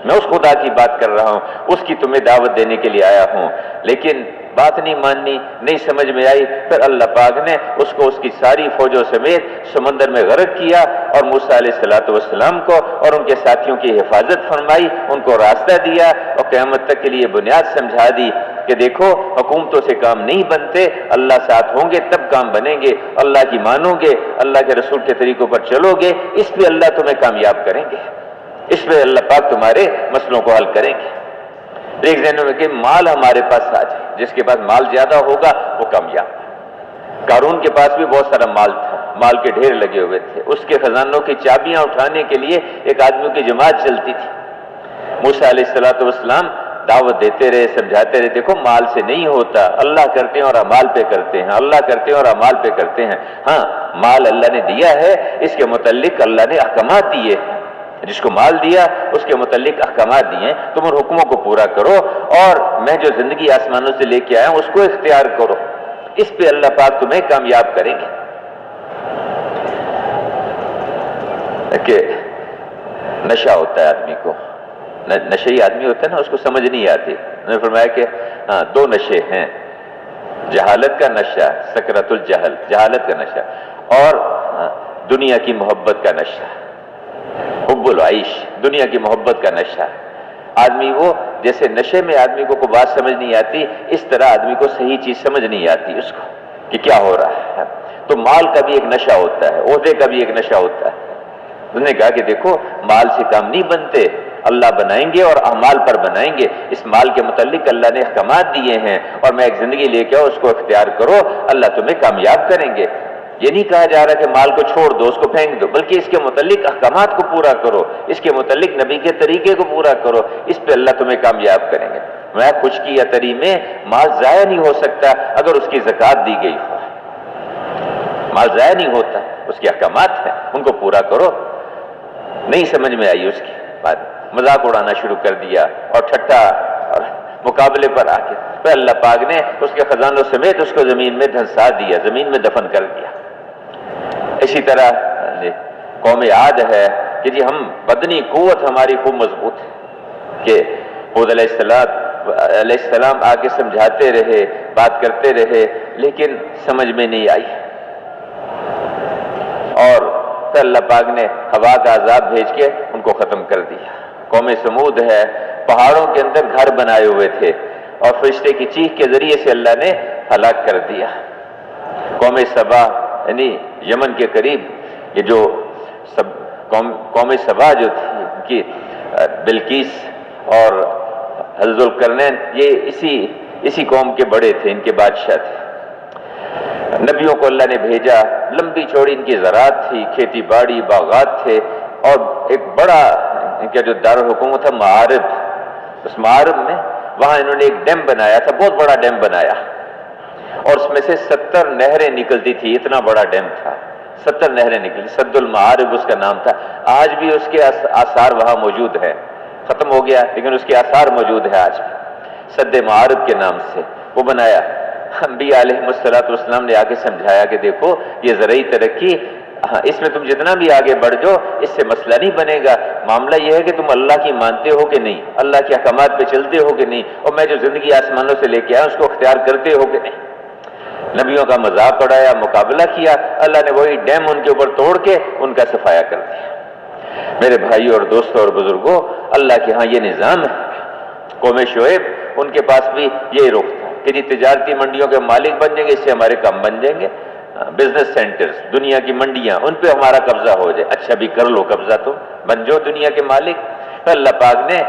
میں اس خدا کی بات کر رہا ہوں، اس کی تمہیں دعوت دینے کے لیے آیا ہوں، لیکن بات نہیں ماننی، نہیں سمجھ میں آئی۔ پھر اللہ پاک نے اس کو اس کی ساری فوجوں سمیت سمندر میں غرق کیا، اور موسیٰ علیہ السلام کو اور ان کے ساتھیوں کی حفاظت فرمائی، ان کو راستہ دیا اور قیامت تک کے لیے بنیاد سمجھا دی کہ دیکھو حکومتوں سے کام نہیں بنتے، اللہ ساتھ ہوں گے تب کام بنیں گے، اللہ کی مانو گے، اللہ کے رسول کے طریقوں پر چلو گے، اس پہ اللہ تمہیں کامیاب کریں گے، اس پہ اللہ پاک تمہارے مسئلوں کو حل کریں گے۔ ایک ذہن میں کہ مال ہمارے پاس آ جائے، جس کے پاس مال زیادہ ہوگا وہ کامیاب۔ قارون کے پاس بھی بہت سارا مال تھا، مال کے ڈھیر لگے ہوئے تھے، اس کے خزانوں کی چابیاں اٹھانے کے لیے ایک آدمی کی جماعت چلتی تھی۔ موسیٰ علیہ السلام دعوت دیتے رہے، سمجھاتے رہے، دیکھو مال سے نہیں ہوتا، اللہ کرتے ہیں اور اعمال پہ کرتے ہیں، اللہ کرتے ہیں اور اعمال پہ کرتے ہیں۔ ہاں مال اللہ نے دیا ہے، اس کے متعلق اللہ نے احکامات دیے ہیں، جس کو مال دیا اس کے متعلق احکامات دیے ہیں، تم ان حکموں کو پورا کرو، اور میں جو زندگی آسمانوں سے لے کے آیا ہوں اس کو اختیار کرو، اس پہ اللہ پاک تمہیں کامیاب کریں گے۔ کہ نشہ ہوتا ہے آدمی کو، نشئی آدمی ہوتا ہے نا، اس کو سمجھ نہیں آتی۔ انہوں نے فرمایا کہ دو نشے ہیں، جہالت کا نشہ، سکرۃ الجہل، جہالت کا نشہ، اور دنیا کی محبت کا نشہ، حب العیش، دنیا کی محبت کا نشہ۔ آدمی وہ جیسے نشے میں آدمی کو کوئی بات سمجھ نہیں آتی، اس طرح آدمی کو صحیح چیز سمجھ نہیں آتی اس کو کہ کیا ہو رہا ہے۔ تو مال کا بھی ایک نشہ ہوتا ہے، عہدے کا بھی ایک نشہ ہوتا ہے۔ انہوں نے کہا کہ دیکھو مال سے کام نہیں بنتے، اللہ بنائیں گے اور اعمال پر بنائیں گے، اس مال کے متعلق اللہ نے احکامات دیے ہیں، اور میں ایک زندگی لے کے آؤ، اس کو اختیار کرو، اللہ تمہیں کامیاب کریں گے۔ یہ نہیں کہا جا رہا کہ مال کو چھوڑ دو، اس کو پھینک دو، بلکہ اس کے متعلق احکامات کو پورا کرو، اس کے متعلق نبی کے طریقے کو پورا کرو، اس پہ اللہ تمہیں کامیاب کریں گے۔ میں خشکی یا تری میں مال ضائع نہیں ہو سکتا اگر اس کی زکوٰۃ دی گئی ہو، مال ضائع نہیں ہوتا، اس کے احکامات ہیں، ان کو پورا کرو۔ نہیں سمجھ میں آئی اس کی بات، مذاق اڑانا شروع کر دیا اور ٹھٹا اور مقابلے پر آ کے پھر اللہ پاک نے اس کے خزانوں سمیت اس کو زمین میں دھنسا دیا، زمین میں دفن کر دیا۔ اسی طرح قوم عاد ہے کہ جی ہم بدنی قوت ہماری خوب مضبوط ہے، کہ ہود علیہ السلام آگے سمجھاتے رہے، بات کرتے رہے، لیکن سمجھ میں نہیں آئی، اور پھر اللہ پاک نے ہوا کا عذاب بھیج کے ان کو ختم کر دیا۔ قوم سمود ہے، پہاڑوں کے اندر گھر بنائے ہوئے تھے، اور فرشتے کی چیخ کے ذریعے سے اللہ نے ہلاک کر دیا۔ قوم سبا یعنی یمن کے قریب، یہ جو قوم سبا جو تھی، ان کی بلقیس اور ذوالقرنین، یہ اسی قوم کے بڑے تھے، ان کے بادشاہ تھے۔ نبیوں کو اللہ نے بھیجا، لمبی چوڑی ان کی زراعت تھی، کھیتی باڑی، باغات تھے، اور ایک بڑا ان کا جو دارالحکومت تھا معارب، اس معارب میں وہاں انہوں نے ایک ڈیم بنایا تھا، بہت بڑا ڈیم بنایا، اور اس میں سے 70 نہریں نکلتی تھی، اتنا بڑا ڈیم تھا، 70 نہریں نکلی، سد المعارب اس کا نام تھا۔ آج بھی اس کے آثار وہاں موجود ہیں، ختم ہو گیا لیکن اس کے آثار موجود ہیں آج بھی، سد معارب کے نام سے وہ بنایا۔ انبیاء علیہ السلام نے آ کے سمجھایا کہ دیکھو یہ زرعی ترقی ہاں اس میں تم جتنا بھی آگے بڑھ جاؤ اس سے مسئلہ نہیں بنے گا. معاملہ یہ ہے کہ تم اللہ کی مانتے ہو کہ نہیں, اللہ کے احکامات پہ چلتے ہو کہ نہیں, اور میں جو زندگی آسمانوں سے لے کے آیا اس کو اختیار کرتے ہو کہ نہیں. نبیوں کا مذاق اڑایا, مقابلہ کیا, اللہ نے وہی ڈیم ان کے اوپر توڑ کے ان کا صفایا کر دیا. میرے بھائیوں اور دوستوں اور بزرگوں, اللہ کے ہاں یہ نظام ہے. قوم شعیب ان کے پاس بھی یہی رخ تھا کہ جی تجارتی منڈیوں کے مالک بن جائیں گے, اس سے ہمارے کام بن جائیں گے. بزنس سینٹرز, دنیا کی منڈیاں, ان پہ ہمارا قبضہ ہو جائے. اچھا بھی کر لو قبضہ, تو بن جاؤ دنیا کے مالک. اللہ پاک نے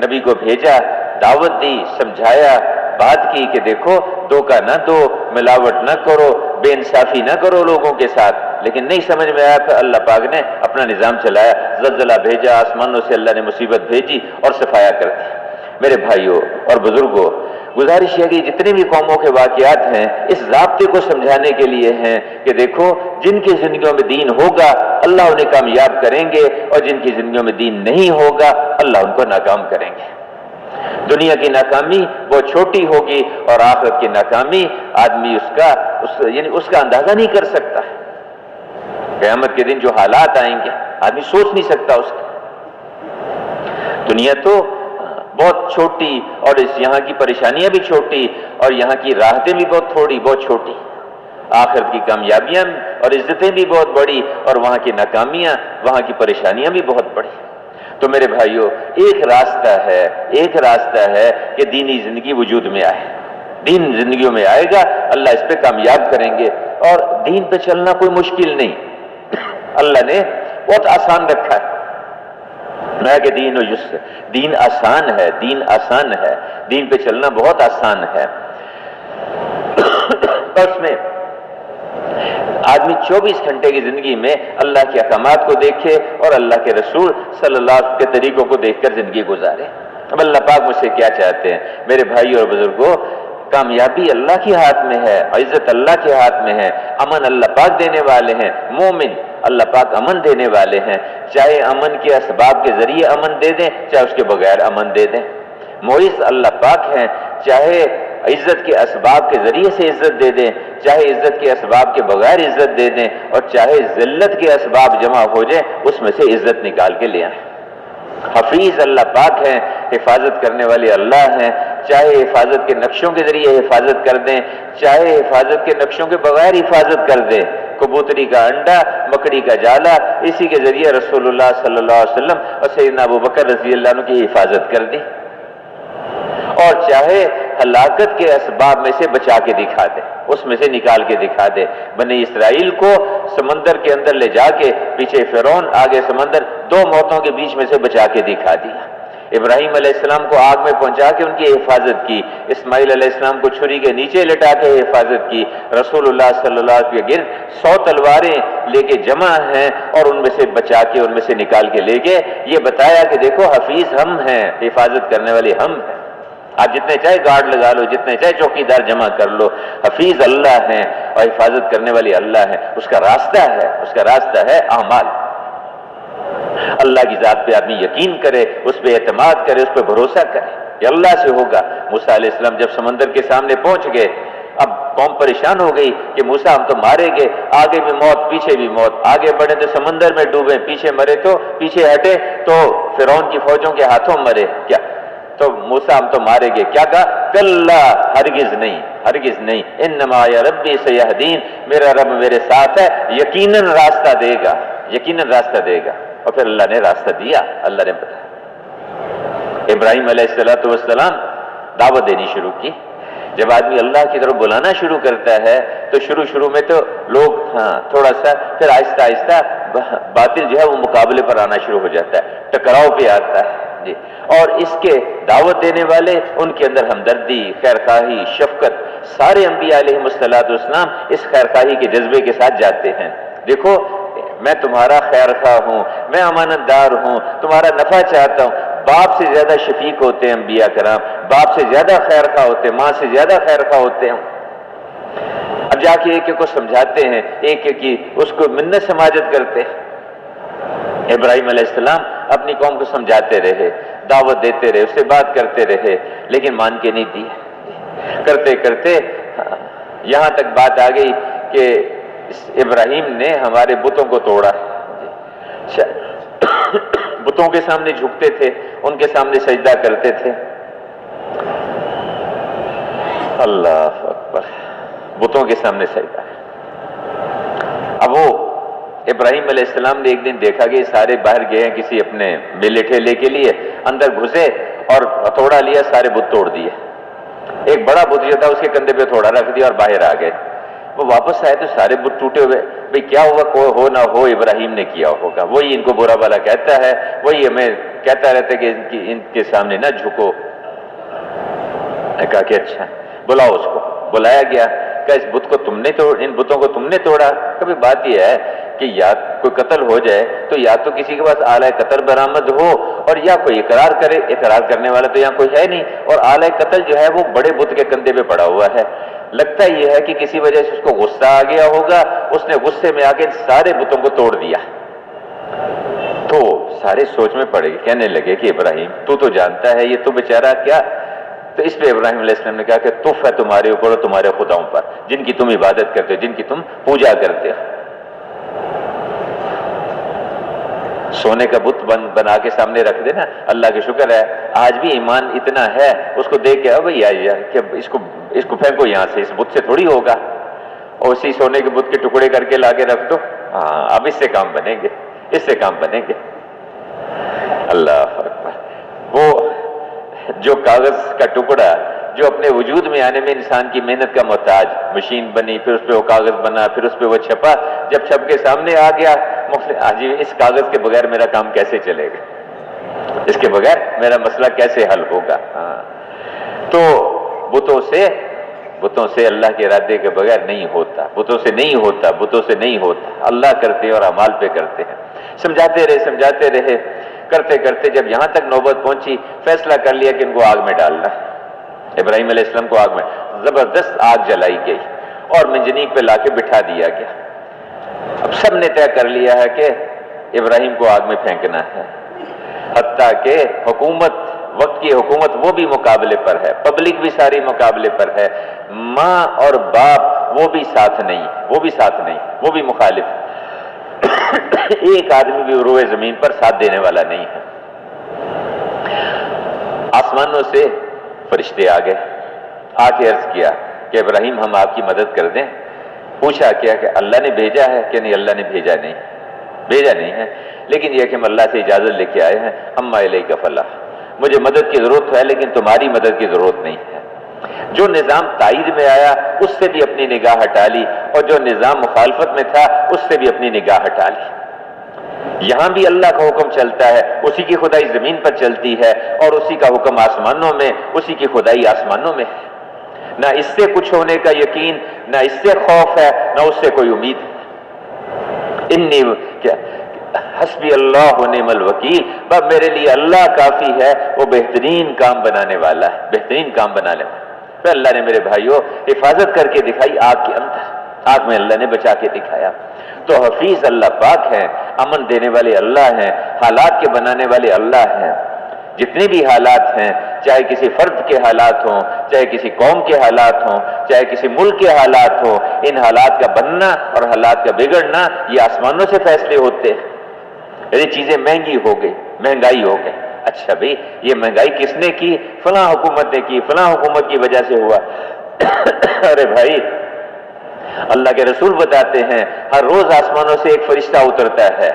نبی کو بھیجا, دعوت دی, سمجھایا, بات کی کہ دیکھو دھوکہ نہ دو, ملاوٹ نہ کرو, بے انصافی نہ کرو لوگوں کے ساتھ. لیکن نہیں سمجھ میں آیا, پھر اللہ پاک نے اپنا نظام چلایا, زلزلہ بھیجا, آسمانوں سے اللہ نے مصیبت بھیجی اور صفایا کر دیا. میرے بھائیوں اور بزرگوں, گزارش ہے کہ جتنے بھی قوموں کے واقعات ہیں اس ضابطے کو سمجھانے کے لیے ہیں کہ دیکھو جن کی زندگیوں میں دین ہوگا اللہ انہیں کامیاب کریں گے, اور جن کی زندگیوں میں دین نہیں ہوگا اللہ ان کو ناکام کریں گے. دنیا کی ناکامی بہت چھوٹی ہوگی, اور آخرت کی ناکامی آدمی اس کا اندازہ نہیں کر سکتا. قیامت کے دن جو حالات آئیں گے آدمی سوچ نہیں سکتا اس کا. دنیا تو بہت چھوٹی, اور یہاں کی پریشانیاں بھی چھوٹی, اور یہاں کی راحتیں بھی بہت تھوڑی, بہت چھوٹی. آخرت کی کامیابیاں اور عزتیں بھی بہت بڑی, اور وہاں کی ناکامیاں, وہاں کی پریشانیاں بھی بہت بڑی. تو میرے بھائیوں, ایک راستہ ہے کہ دینی زندگی وجود میں آئے. دین زندگیوں میں آئے گا, اللہ اس پہ کامیاب کریں گے. اور دین پہ چلنا کوئی مشکل نہیں, اللہ نے بہت آسان رکھا ہے. میں کہ دین و یسر, دین آسان ہے, دین آسان ہے, دین پہ چلنا بہت آسان ہے. اس میں آدمی 24 گھنٹے کی زندگی میں اللہ کے احکامات کو دیکھے اور اللہ کے رسول صلی اللہ علیہ وسلم کے طریقوں کو دیکھ کر زندگی گزارے. اب اللہ پاک مجھ سے کیا چاہتے ہیں؟ میرے بھائیوں اور بزرگوں, کامیابی اللہ کے ہاتھ میں ہے, عزت اللہ کے ہاتھ میں ہے, امن اللہ پاک دینے والے ہیں. مومن اللہ پاک امن دینے والے ہیں, چاہے امن کے اسباب کے ذریعے امن دے دیں, چاہے اس کے بغیر امن دے دیں. معز اللہ پاک ہیں, چاہے عزت کے اسباب کے ذریعے سے عزت دے دیں, چاہے عزت کے اسباب کے بغیر عزت دے دیں, اور چاہے ذلت کے اسباب جمع ہو جائیں اس میں سے عزت نکال کے لے آئیں. حفیظ اللہ پاک ہیں, حفاظت کرنے والے اللہ ہیں, چاہے حفاظت کے نقشوں کے ذریعے حفاظت کر دیں, چاہے حفاظت کے نقشوں کے بغیر حفاظت کر دیں. کبوتری کا انڈا, مکڑی کا جالا, اسی کے ذریعے رسول اللہ صلی اللہ علیہ وسلم اور سیدنا ابو بکر رضی اللہ عنہ کی حفاظت کر دی. اور چاہے ہلاکت کے اسباب میں سے بچا کے دکھا دے, اس میں سے نکال کے دکھا دے. بنی اسرائیل کو سمندر کے اندر لے جا کے, پیچھے فرعون آگے سمندر, 2 موتوں کے بیچ میں سے بچا کے دکھا دیا. ابراہیم علیہ السلام کو آگ میں پہنچا کے ان کی حفاظت کی, اسماعیل علیہ السلام کو چھری کے نیچے لٹا کے حفاظت کی. رسول اللہ صلی اللہ علیہ وسلم کے گرد 100 تلواریں لے کے جمع ہیں, اور ان میں سے بچا کے, ان میں سے نکال کے لے گئے. یہ بتایا کہ دیکھو حفیظ ہم ہیں, حفاظت کرنے والے ہم ہیں. آپ جتنے چاہے گارڈ لگا لو, جتنے چاہے چوکیدار جمع کر لو, حفیظ اللہ ہیں اور حفاظت کرنے والے اللہ ہیں. اس کا راستہ ہے اعمال. اللہ کی ذات پہ آدمی یقین کرے, اس پہ اعتماد کرے, اس پہ بھروسہ کرے, یہ اللہ سے ہوگا. موسیٰ علیہ السلام جب سمندر کے سامنے پہنچ گئے, اب قوم پریشان ہو گئی کہ موسیٰ ہم تو مارے گئے, آگے بھی موت پیچھے بھی موت, آگے بڑھے تو سمندر میں ڈوبے, پیچھے مرے تو پیچھے ہٹے تو فرعون کی فوجوں کے ہاتھوں مرے. کیا تو موسیٰ ہم تو مارے گئے, کیا کہا؟ کلا, ہرگز نہیں, ہرگز نہیں. انما یا ربی سیہدین, میرا رب میرے ساتھ ہے, یقیناً راستہ دے گا, یقیناً راستہ دے گا. اور پھر اللہ نے راستہ دیا. اللہ نے بتایا. ابراہیم علیہ السلام دعوت دینی شروع کی. جب آدمی اللہ کی طرف بلانا شروع کرتا ہے تو شروع میں تو لوگ تھوڑا سا, پھر آہستہ آہستہ باطل جو ہے وہ مقابلے پر آنا شروع ہو جاتا ہے, ٹکراؤ پہ آتا ہے جی. اور اس کے دعوت دینے والے, ان کے اندر ہمدردی, خیرخواہی, شفقت, سارے انبیاء علیہ السلام اس خیرخواہی کے جذبے کے ساتھ جاتے ہیں. دیکھو میں تمہارا خیر خواہ ہوں, میں امانت دار ہوں, تمہارا نفع چاہتا ہوں. باپ سے زیادہ شفیق ہوتے ہیں انبیاء کرام, باپ سے زیادہ خیر خواہ ہوتے ہیں, ماں سے زیادہ خیر خواہ ہوتے ہیں. اب جا کے ایک ایک کو سمجھاتے ہیں, ایک ایک کی اس کو منت سماجت کرتے ہیں. ابراہیم علیہ السلام اپنی قوم کو سمجھاتے رہے, دعوت دیتے رہے, اس سے بات کرتے رہے, لیکن مان کے نہیں دی. کرتے کرتے یہاں تک بات آ گئی کہ ابراہیم نے ہمارے بتوں کو توڑا، بتوں کے سامنے جھکتے تھے، ان کے سامنے سجدہ کرتے تھے۔ اللہ اکبر، بتوں کے سامنے سجدہ۔ اب وہ ابراہیم علیہ السلام نے ایک دن دیکھا کہ سارے باہر گئے ہیں کسی اپنے میلے ٹھیلے کے لیے، اندر گھسے اور ہتھوڑا لیا، سارے بت توڑ دیے۔ ایک بڑا بت جو تھا اس کے کندھے پہ تھوڑا رکھ دیا اور باہر آ گئے۔ وہ واپس آئے تو سارے بت ٹوٹے ہوئے۔ بھئی کیا ہوا؟ کوئی ہو نہ ہو ابراہیم نے کیا ہوگا، وہی ان کو برا بھلا کہتا ہے، وہی ہمیں کہتا رہتا ہے کہ ان کے سامنے نہ جھکو۔ میں کہا کہ اچھا بلاؤ اس کو۔ بلایا گیا، کہ اس بت کو تم نے ان بتوں کو تم نے توڑا؟ کبھی بات یہ ہے کہ یا کوئی قتل ہو جائے تو یا تو کسی کے پاس آلہ قتل برآمد ہو اور یا کوئی اقرار کرے، اقرار کرنے والا تو یہاں کوئی ہے نہیں، اور آلہ قتل جو ہے وہ بڑے بت کے کندھے پہ پڑا ہوا ہے۔ لگتا یہ ہے کہ کسی وجہ سے اس کو غصہ آ گیا ہوگا، اس نے غصے میں آ کے سارے بتوں کو توڑ دیا۔ تو سارے سوچ میں پڑے گئے، کہنے لگے کہ ابراہیم تو جانتا ہے یہ تو بیچارہ کیا۔ تو اس پہ ابراہیم علیہ السلام نے کہا کہ تف ہے تمہارے اوپر اور تمہارے خداؤں پر جن کی تم عبادت کرتے ہو، جن کی تم پوجا کرتے ہو۔ سونے کا بت بنا کے سامنے رکھ دینا، اللہ کا شکر ہے آج بھی ایمان اتنا ہے، اس کو دیکھ کے اب یار کہ اس کو پھینکو یہاں سے، اس بت سے تھوڑی ہوگا، اور اسی سونے کے بت کے ٹکڑے کر کے لا کے رکھ دو، ہاں اب اس سے کام بنیں گے، اس سے کام بنیں گے۔ اللہ اکبر۔ وہ جو کاغذ کا ٹکڑا جو اپنے وجود میں آنے میں انسان کی محنت کا محتاج، مشین بنی، پھر اس پہ وہ کاغذ بنا، پھر اس پہ وہ چھپا، جب چھپ کے سامنے آ گیا اس کاغذ کے بغیر میرا کام کیسے چلے گا، اس کے بغیر میرا مسئلہ کیسے حل ہوگا۔ تو بتوں سے اللہ کے ارادے کے بغیر نہیں ہوتا، بتوں سے نہیں ہوتا، بتوں سے نہیں ہوتا، اللہ کرتے اور اعمال پہ کرتے ہیں۔ سمجھاتے رہے کرتے کرتے جب یہاں تک نوبت پہنچی، فیصلہ کر لیا کہ ان کو آگ میں ڈالنا۔ ابراہیم علیہ السلام کو آگ میں زبردست آگ جلائی گئی اور منجنیق پہ لا کے بٹھا دیا گیا۔ اب سب نے طے کر لیا ہے کہ ابراہیم کو آگ میں پھینکنا ہے، حتیٰ کہ وقت کی حکومت وہ بھی مقابلے پر ہے، پبلک بھی ساری مقابلے پر ہے، ماں اور باپ وہ بھی ساتھ نہیں، وہ بھی مخالف، ایک آدمی بھی روئے زمین پر ساتھ دینے والا نہیں ہے۔ آسمانوں سے فرشتے آ گئے، آ کے عرض کیا کہ ابراہیم ہم آپ کی مدد کر دیں۔ پوچھا کیا کہ اللہ نے بھیجا ہے کہ نہیں؟ اللہ نے بھیجا نہیں ہے، لیکن یہ کہ ہم اللہ سے اجازت لے کے آئے ہیں، اما الیک فلاح، مجھے مدد کی ضرورت ہے لیکن تمہاری مدد کی ضرورت نہیں ہے۔ جو نظام تائید میں آیا اس سے بھی اپنی نگاہ ہٹا لی، اور جو نظام مخالفت میں تھا اس سے بھی اپنی نگاہ ہٹا لی۔ یہاں بھی اللہ کا حکم چلتا ہے، اسی کی خدائی زمین پر چلتی ہے، اور اسی کا حکم آسمانوں میں، اسی کی خدائی آسمانوں میں ہے۔ نہ اس سے کچھ ہونے کا یقین، نہ اس سے خوف ہے، نہ اس سے کوئی امید ہے۔ حسبی اللہ و نعم الوکیل، بس میرے لیے اللہ کافی ہے، وہ بہترین کام بنانے والا ہے، بہترین کام بنانے والا۔ پھر اللہ نے میرے بھائیوں حفاظت کر کے دکھائی آگ کے اندر، آگ میں اللہ نے بچا کے دکھایا۔ تو حفیظ اللہ پاک ہیں، امن دینے والے اللہ ہیں، حالات کے بنانے والے اللہ ہیں۔ جتنے بھی حالات ہیں، چاہے کسی فرد کے حالات ہوں، چاہے کسی قوم کے حالات ہوں، چاہے کسی ملک کے حالات ہوں، ان حالات کا بننا اور حالات کا بگڑنا یہ آسمانوں سے فیصلے ہوتے ہیں۔ یہ چیزیں مہنگائی ہو گئی، اچھا بھئی یہ مہنگائی کس نے کی؟ فلاں حکومت نے کی، فلاں حکومت کی وجہ سے ہوا۔ ارے بھائی اللہ کے رسول بتاتے ہیں ہر روز آسمانوں سے ایک فرشتہ اترتا ہے،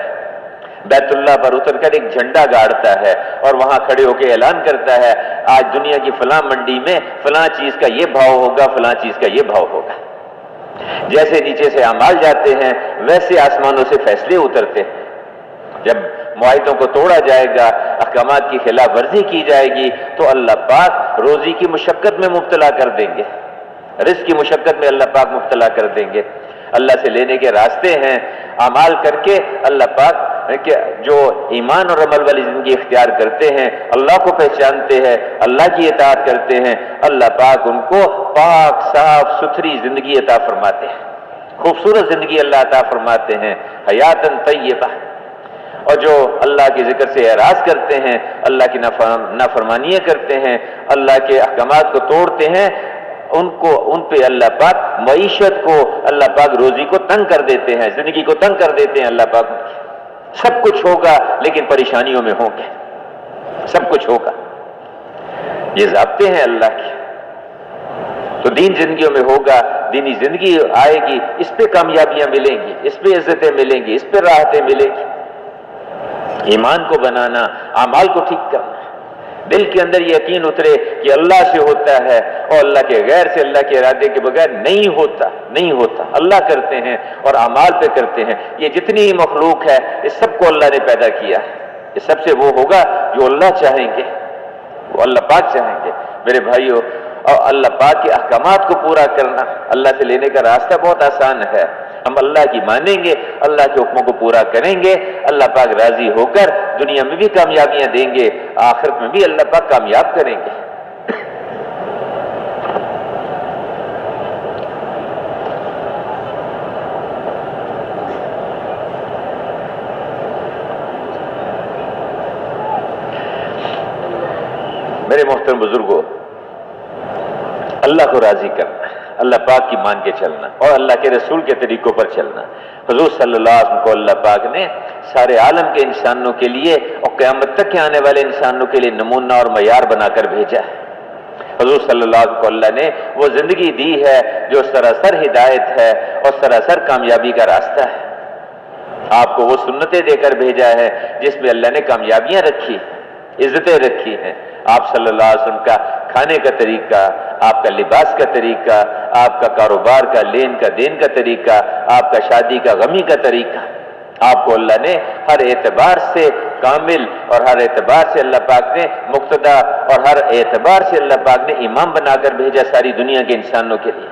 بیت اللہ پر اتر کر ایک جھنڈا گاڑتا ہے اور وہاں کھڑے ہو کے اعلان کرتا ہے آج دنیا کی فلاں منڈی میں فلاں چیز کا یہ بھاؤ ہوگا، فلاں چیز کا یہ بھاؤ ہوگا۔ جیسے نیچے سے اعمال جاتے ہیں ویسے آسمانوں سے فیصلے اترتے ہیں۔ جب معاہدوں کو توڑا جائے گا، احکامات کی خلاف ورزی کی جائے گی تو اللہ پاک روزی کی مشقت میں مبتلا کر دیں گے، رزق کی مشقت میں اللہ پاک مبتلا کر دیں گے۔ اللہ سے لینے کے راستے ہیں، اعمال کر کے اللہ پاک کہ جو ایمان اور عمل والی زندگی اختیار کرتے ہیں، اللہ کو پہچانتے ہیں، اللہ کی اطاعت کرتے ہیں، اللہ پاک ان کو پاک صاف ستھری زندگی عطا فرماتے ہیں، خوبصورت زندگی اللہ عطا فرماتے ہیں، حیاتن طیبہ۔ اور جو اللہ کے ذکر سے اعراض کرتے ہیں، اللہ کی نافرمانیاں کرتے ہیں، اللہ کے احکامات کو توڑتے ہیں، ان پہ اللہ پاک معیشت کو، اللہ پاک روزی کو تنگ کر دیتے ہیں، زندگی کو تنگ کر دیتے ہیں۔ اللہ پاک سب کچھ ہوگا لیکن پریشانیوں میں ہوں گے، سب کچھ ہوگا، یہ ضابطے ہیں اللہ کے۔ تو دین زندگیوں میں ہوگا، دینی زندگی آئے گی، اس پہ کامیابیاں ملیں گی، اس پہ عزتیں ملیں گی، اس پہ راحتیں ملیں گی۔ ایمان کو بنانا، اعمال کو ٹھیک کرنا، دل کے اندر یہ یقین اترے کہ اللہ سے ہوتا ہے اور اللہ کے غیر سے، اللہ کے ارادے کے بغیر نہیں ہوتا، نہیں ہوتا، اللہ کرتے ہیں اور اعمال پہ کرتے ہیں۔ یہ جتنی مخلوق ہے اس سب کو اللہ نے پیدا کیا ہے، یہ سب سے وہ ہوگا جو اللہ چاہیں گے، وہ اللہ پاک چاہیں گے میرے بھائیوں۔ اور اللہ پاک کے احکامات کو پورا کرنا، اللہ سے لینے کا راستہ بہت آسان ہے۔ ہم اللہ کی مانیں گے، اللہ کے حکموں کو پورا کریں گے، اللہ پاک راضی ہو کر دنیا میں بھی کامیابیاں دیں گے، آخرت میں بھی اللہ پاک کامیاب کریں گے۔ میرے محترم بزرگوں، اللہ کو راضی کرنا، اللہ پاک کی مان کے چلنا اور اللہ کے رسول کے طریقوں پر چلنا۔ حضور صلی اللہ علیہ وسلم کو اللہ پاک نے سارے عالم کے انسانوں کے لیے اور قیامت تک کے آنے والے انسانوں کے لیے نمونہ اور معیار بنا کر بھیجا ہے۔ حضور صلی اللہ علیہ وسلم کو اللہ نے وہ زندگی دی ہے جو سراسر ہدایت ہے اور سراسر کامیابی کا راستہ ہے۔ آپ کو وہ سنتیں دے کر بھیجا ہے جس میں اللہ نے کامیابیاں رکھی، عزتیں رکھی ہیں۔ آپ صلی اللہ علیہ وسلم کا کھانے کا طریقہ، آپ کا لباس کا طریقہ، آپ کا کاروبار کا لین کا دین کا طریقہ، آپ کا شادی کا غمی کا طریقہ، آپ کو اللہ نے ہر اعتبار سے کامل اور ہر اعتبار سے اللہ پاک نے مقتدا اور ہر اعتبار سے اللہ پاک نے امام بنا کر بھیجا ساری دنیا کے انسانوں کے لیے۔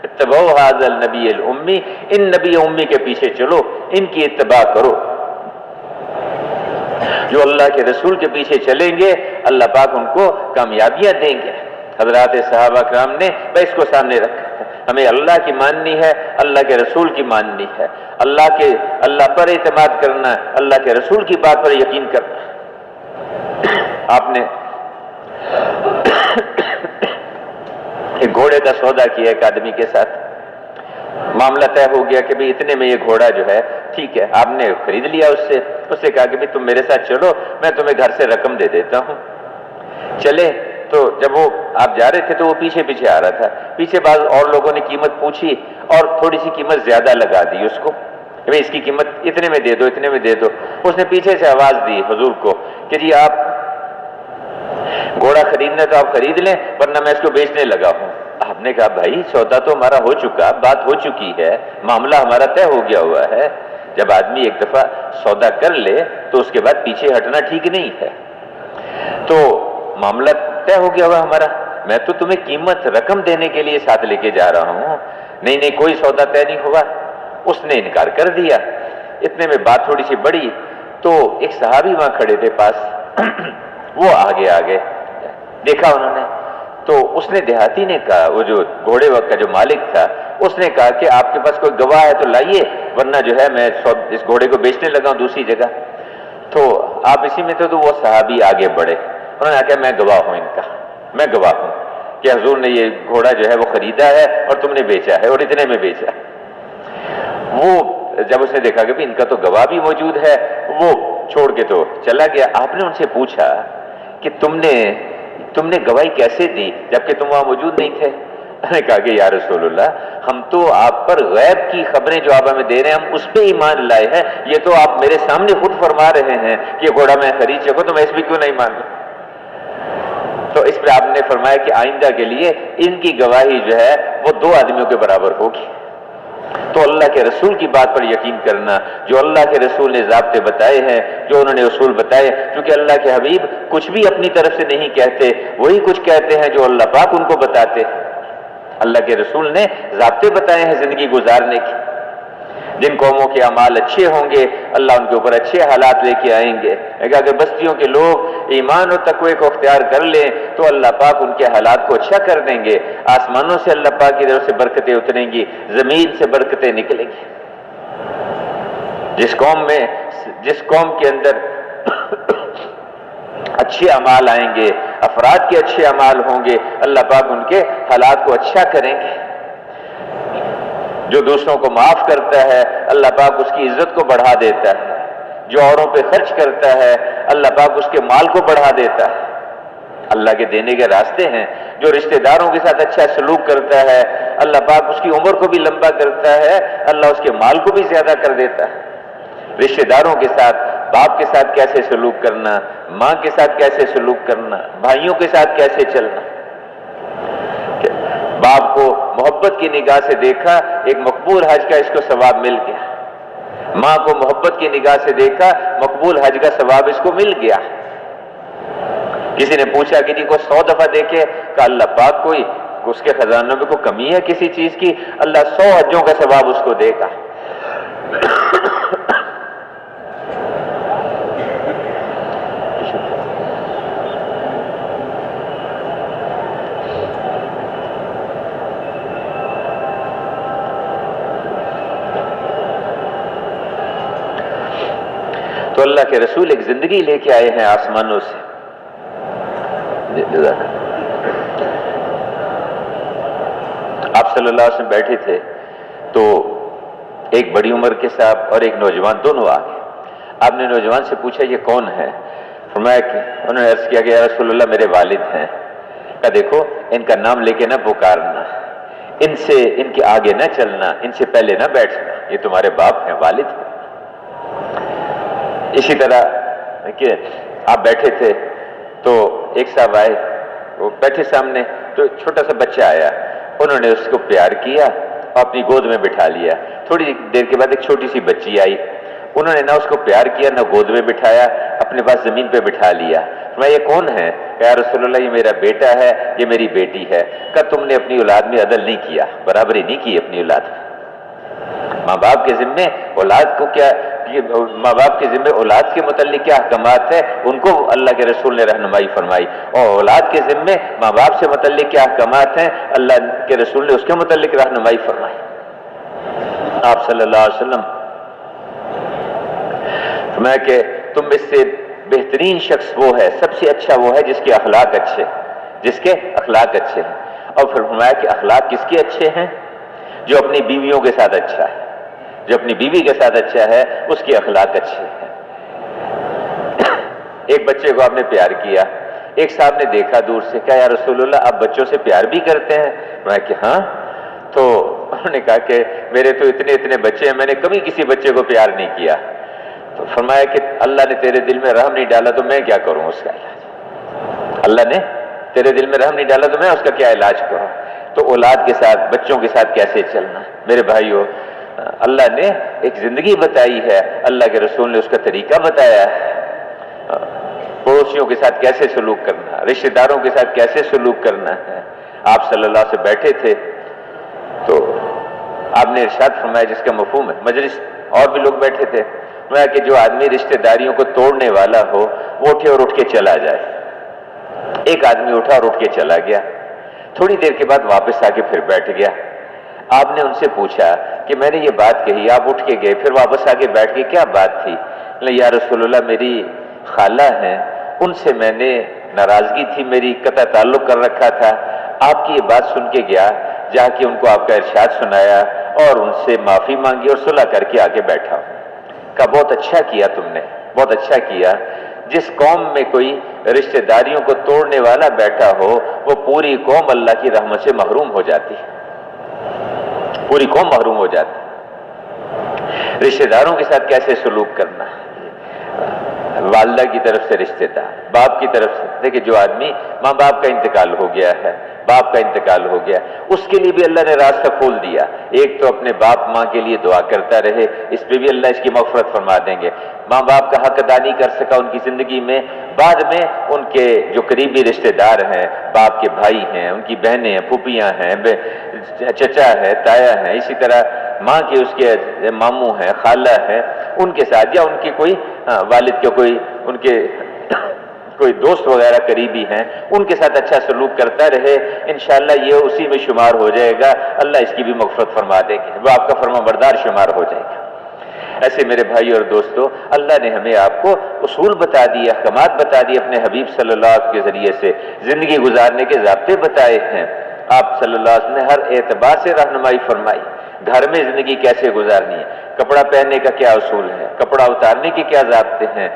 اتبعوا ھذا النبی الامی، ان نبی امی کے پیچھے چلو، ان کی اتباع کرو۔ جو اللہ کے رسول کے پیچھے چلیں گے اللہ پاک ان کو کامیابیاں دیں گے۔ حضرات صحابہ کرام نے اس کو سامنے رکھا تھا، ہمیں اللہ کی ماننی ہے، اللہ کے رسول کی ماننی ہے، اللہ پر اعتماد کرنا، اللہ کے رسول کی بات پر یقین کرنا۔ آپ نے ایک گھوڑے کا سودا کیا ایک آدمی کے ساتھ، معاملہ طے ہو گیا کہ بھئی اتنے میں یہ گھوڑا جو ہے ٹھیک ہے، آپ نے خرید لیا اس سے کہا کہ بھئی تم میرے ساتھ چلو، میں تمہیں گھر سے رقم دے دیتا ہوں۔ چلے تو جب وہ آپ جا رہے تھے تو وہ پیچھے پیچھے آ رہا تھا، پیچھے بعض اور لوگوں نے قیمت پوچھی اور تھوڑی سی قیمت زیادہ لگا دی اس کو کہ بھئی اس کی قیمت اتنے میں دے دو، اتنے میں دے دو۔ اس نے پیچھے سے آواز دی حضور کو کہ جی آپ گھوڑا خریدنا تو آپ خرید لیں ورنہ میں اس کو بیچنے لگا ہوں۔ آپ نے کہا بھائی سودا تو ہمارا ہو چکا، بات ہو چکی ہے، معاملہ ہمارا طے ہو گیا ہوا ہے۔ جب آدمی ایک دفعہ سودا کر لے تو اس کے بعد پیچھے ہٹنا ٹھیک نہیں ہے۔ تو معاملہ طے ہو گیا ہوا ہمارا، میں تو تمہیں قیمت رقم دینے کے لیے ساتھ لے کے جا رہا ہوں، نہیں کوئی سودا طے نہیں ہوا۔ اس نے انکار کر دیا۔ اتنے میں بات تھوڑی سی بڑی تو ایک صحابی وہاں کھڑے تھے پاس، وہ آگے دیکھا انہوں نے تو اس نے دیہاتی نے کہا، وہ جو گھوڑے وقت کا جو مالک تھا اس نے کہا کہ آپ کے پاس کوئی گواہ ہے تو لائیے ورنہ جو ہے میں اس گھوڑے کو بیچنے لگا ہوں دوسری جگہ۔ تو آپ اسی میں تھے تو وہ صحابی آگے بڑھے، انہوں نے کہا میں گواہ ہوں، ان کا میں گواہ ہوں کہ حضور نے یہ گھوڑا جو ہے وہ خریدا ہے اور تم نے بیچا ہے اور اتنے میں بیچا۔ وہ جب اس نے دیکھا کہ ان کا تو گواہ بھی موجود ہے وہ چھوڑ کے تو چلا گیا۔ آپ نے ان سے پوچھا کہ تم نے گواہی کیسے دی جبکہ تم وہاں موجود نہیں تھے؟ میں نے کہا کہ یا رسول اللہ ہم تو آپ پر غیب کی خبریں جو آپ ہمیں دے رہے ہیں ہم اس پہ ایمان لائے ہیں، یہ تو آپ میرے سامنے خود فرما رہے ہیں کہ یہ گھوڑا میں خرید سکوں تو میں اس پہ کیوں نہیں مان لوں؟ تو اس پہ آپ نے فرمایا کہ آئندہ کے لیے ان کی گواہی جو ہے وہ 2 آدمیوں کے برابر ہوگی۔ تو اللہ کے رسول کی بات پر یقین کرنا، جو اللہ کے رسول نے ضابطے بتائے ہیں، جو انہوں نے اصول بتائے، کیونکہ اللہ کے حبیب کچھ بھی اپنی طرف سے نہیں کہتے، وہی کچھ کہتے ہیں جو اللہ پاک ان کو بتاتے ہیں۔ اللہ کے رسول نے ضابطے بتائے ہیں زندگی گزارنے کی، جن قوموں کے اعمال اچھے ہوں گے اللہ ان کے اوپر اچھے حالات لے کے آئیں گے۔ اگر بستیوں کے لوگ ایمان اور تقوی کو اختیار کر لیں تو اللہ پاک ان کے حالات کو اچھا کر دیں گے، آسمانوں سے اللہ پاک کی طرف سے برکتیں اتریں گی، زمین سے برکتیں نکلیں گی۔ جس قوم کے اندر اچھے اعمال آئیں گے، افراد کے اچھے اعمال ہوں گے، اللہ پاک ان کے حالات کو اچھا کریں گے۔ جو دوسروں کو معاف کرتا ہے اللہ پاک اس کی عزت کو بڑھا دیتا ہے، جو اوروں پہ خرچ کرتا ہے اللہ پاک اس کے مال کو بڑھا دیتا ہے۔ اللہ کے دینے کے راستے ہیں۔ جو رشتہ داروں کے ساتھ اچھا سلوک کرتا ہے اللہ پاک اس کی عمر کو بھی لمبا کرتا ہے، اللہ اس کے مال کو بھی زیادہ کر دیتا ہے۔ رشتہ داروں کے ساتھ، باپ کے ساتھ کیسے سلوک کرنا، ماں کے ساتھ کیسے سلوک کرنا، بھائیوں کے ساتھ کیسے چلنا۔ باپ کو محبت کی نگاہ سے دیکھا، ایک مقبول حج کا اس کو ثواب مل گیا۔ ماں کو محبت کی نگاہ سے دیکھا، مقبول حج کا ثواب اس کو مل گیا۔ کسی نے پوچھا کہ جی کو 100 دفعہ دیکھے، کہ اللہ پاک کوئی اس کے خزانوں میں کوئی کمی ہے کسی چیز کی؟ اللہ 100 حجوں کا ثواب اس کو دے گا۔ تو اللہ کے رسول ایک زندگی لے کے آئے ہیں آسمانوں سے۔ آپ صلی اللہ علیہ وسلم بیٹھے تھے تو ایک بڑی عمر کے صاحب اور ایک نوجوان دونوں آ گئے۔ آپ نے نوجوان سے پوچھا یہ کون ہے؟ فرمایا کہ انہوں نے عرض کیا کہ یا رسول اللہ میرے والد ہیں۔ کہا دیکھو ان کا نام لے کے نہ پکارنا، ان سے ان کے آگے نہ چلنا، ان سے پہلے نہ بیٹھنا، یہ تمہارے باپ ہیں، والد ہیں۔ اسی طرح کہ آپ بیٹھے تھے تو ایک صاحب آئے، وہ بیٹھے سامنے تو چھوٹا سا بچہ آیا، انہوں نے اس کو پیار کیا اور اپنی گود میں بٹھا لیا۔ تھوڑی دیر کے بعد ایک چھوٹی سی بچی آئی، انہوں نے نہ اس کو پیار کیا نہ گود میں بٹھایا، اپنے پاس زمین پہ بٹھا لیا۔ میں یہ کون ہے؟ کہ یا رسول اللہ یہ میرا بیٹا ہے، یہ میری بیٹی ہے۔ کہ تم نے اپنی اولاد میں عدل نہیں کیا، برابری نہیں کی اپنی اولاد میں۔ ماں باپ کے ذمے اولاد کو کیا، ماں باپ کے ذمہ اولاد کے متعلق کیا احکامات ہیں ان کو اللہ کے رسول نے رہنمائی فرمائی، اور اولاد کے ذمہ ماں باپ سے متعلق کیا احکامات ہیں اللہ کے رسول نے اس کے متعلق رہنمائی فرمائی۔ آپ صلی اللہ علیہ وسلم فرمایا کہ تم میں سے بہترین شخص وہ ہے، سب سے اچھا وہ ہے جس کے اخلاق اچھے، جس کے اخلاق اچھے ہیں۔ اور پھر فرمایا کہ اخلاق کس کے اچھے ہیں؟ جو اپنی بیویوں کے ساتھ اچھا ہے، جو اپنی بیوی کے ساتھ اچھا ہے اس کے اخلاق اچھے ہیں۔ ایک بچے کو آپ نے پیار کیا، ایک صاحب نے دیکھا دور سے، کہا یا رسول اللہ آپ بچوں سے پیار بھی کرتے ہیں؟ میں کہ ہاں۔ تو انہوں نے کہا کہ میرے تو اتنے بچے ہیں، میں نے کبھی کسی بچے کو پیار نہیں کیا۔ تو فرمایا کہ اللہ نے تیرے دل میں رحم نہیں ڈالا تو میں کیا کروں اس کا علاج؟ اللہ نے تیرے دل میں رحم نہیں ڈالا تو میں اس کا کیا علاج کروں؟ تو اولاد کے ساتھ، بچوں کے ساتھ کیسے چلنا؟ میرے بھائیو، اللہ نے ایک زندگی بتائی ہے، اللہ کے رسول نے اس کا طریقہ بتایا ہے۔ پڑوسیوں کے ساتھ کیسے سلوک کرنا، رشتہ داروں کے ساتھ کیسے سلوک کرنا ہے۔ آپ صلی اللہ سے بیٹھے تھے تو آپ نے ارشاد فرمایا جس کا مفہوم ہے، مجلس اور بھی لوگ بیٹھے تھے، فرمایا کہ جو آدمی رشتہ داریوں کو توڑنے والا ہو وہ اٹھے اور اٹھ کے چلا جائے۔ ایک آدمی اٹھا اور اٹھ کے چلا گیا، تھوڑی دیر کے بعد واپس آ کے پھر بیٹھ گیا۔ آپ نے ان سے پوچھا کہ میں نے یہ بات کہی، آپ اٹھ کے گئے پھر واپس آ کے بیٹھ گئے، کیا بات تھی؟ یا رسول اللہ میری خالہ ہیں، ان سے میں نے ناراضگی تھی، میری قطع تعلق کر رکھا تھا، آپ کی یہ بات سن کے گیا، جا کے ان کو آپ کا ارشاد سنایا اور ان سے معافی مانگی اور صلح کر کے آگے بیٹھا ہوں۔ کہا بہت اچھا کیا تم نے، بہت اچھا کیا۔ جس قوم میں کوئی رشتہ داریوں کو توڑنے والا بیٹھا ہو وہ پوری قوم اللہ کی رحمت سے محروم ہو جاتی ہے، پوری قوم محروم ہو جاتی ہے۔ رشتہ داروں کے ساتھ کیسے سلوک کرنا ہے، والدہ کی طرف سے رشتہ دار، باپ کی طرف سے، دیکھیں جو آدمی ماں باپ کا انتقال ہو گیا ہے، باپ کا انتقال ہو گیا، اس کے لیے بھی اللہ نے راستہ کھول دیا۔ ایک تو اپنے باپ ماں کے لیے دعا کرتا رہے، اس پہ بھی اللہ اس کی مغفرت فرما دیں گے۔ ماں باپ کا حق ادا نہیں کر سکا ان کی زندگی میں، بعد میں ان کے جو قریبی رشتہ دار ہیں، باپ کے بھائی ہیں، ان کی بہنیں ہیں، پھوپھیاں ہیں، چچا ہے، تایا ہیں، اسی طرح ماں کے اس کے ماموں ہیں، خالہ ہیں، ان کے ساتھ، یا ان کی کوئی والد کے کوئی ان کے کوئی دوست وغیرہ قریبی ہیں، ان کے ساتھ اچھا سلوک کرتا رہے، انشاءاللہ یہ اسی میں شمار ہو جائے گا، اللہ اس کی بھی مغفرت فرما دے گا، وہ آپ کا فرما بردار شمار ہو جائے گا۔ ایسے میرے بھائی اور دوستو، اللہ نے ہمیں آپ کو اصول بتا دیے، احکامات بتا دیے، اپنے حبیب صلی اللہ علیہ وسلم کے ذریعے سے زندگی گزارنے کے ضابطے بتائے ہیں۔ آپ صلی اللہ علیہ وسلم نے ہر اعتبار سے رہنمائی فرمائی، گھر میں زندگی کیسے گزارنی ہے، کپڑا پہننے کا کیا اصول ہے، کپڑا اتارنے کے کیا ضابطے ہیں،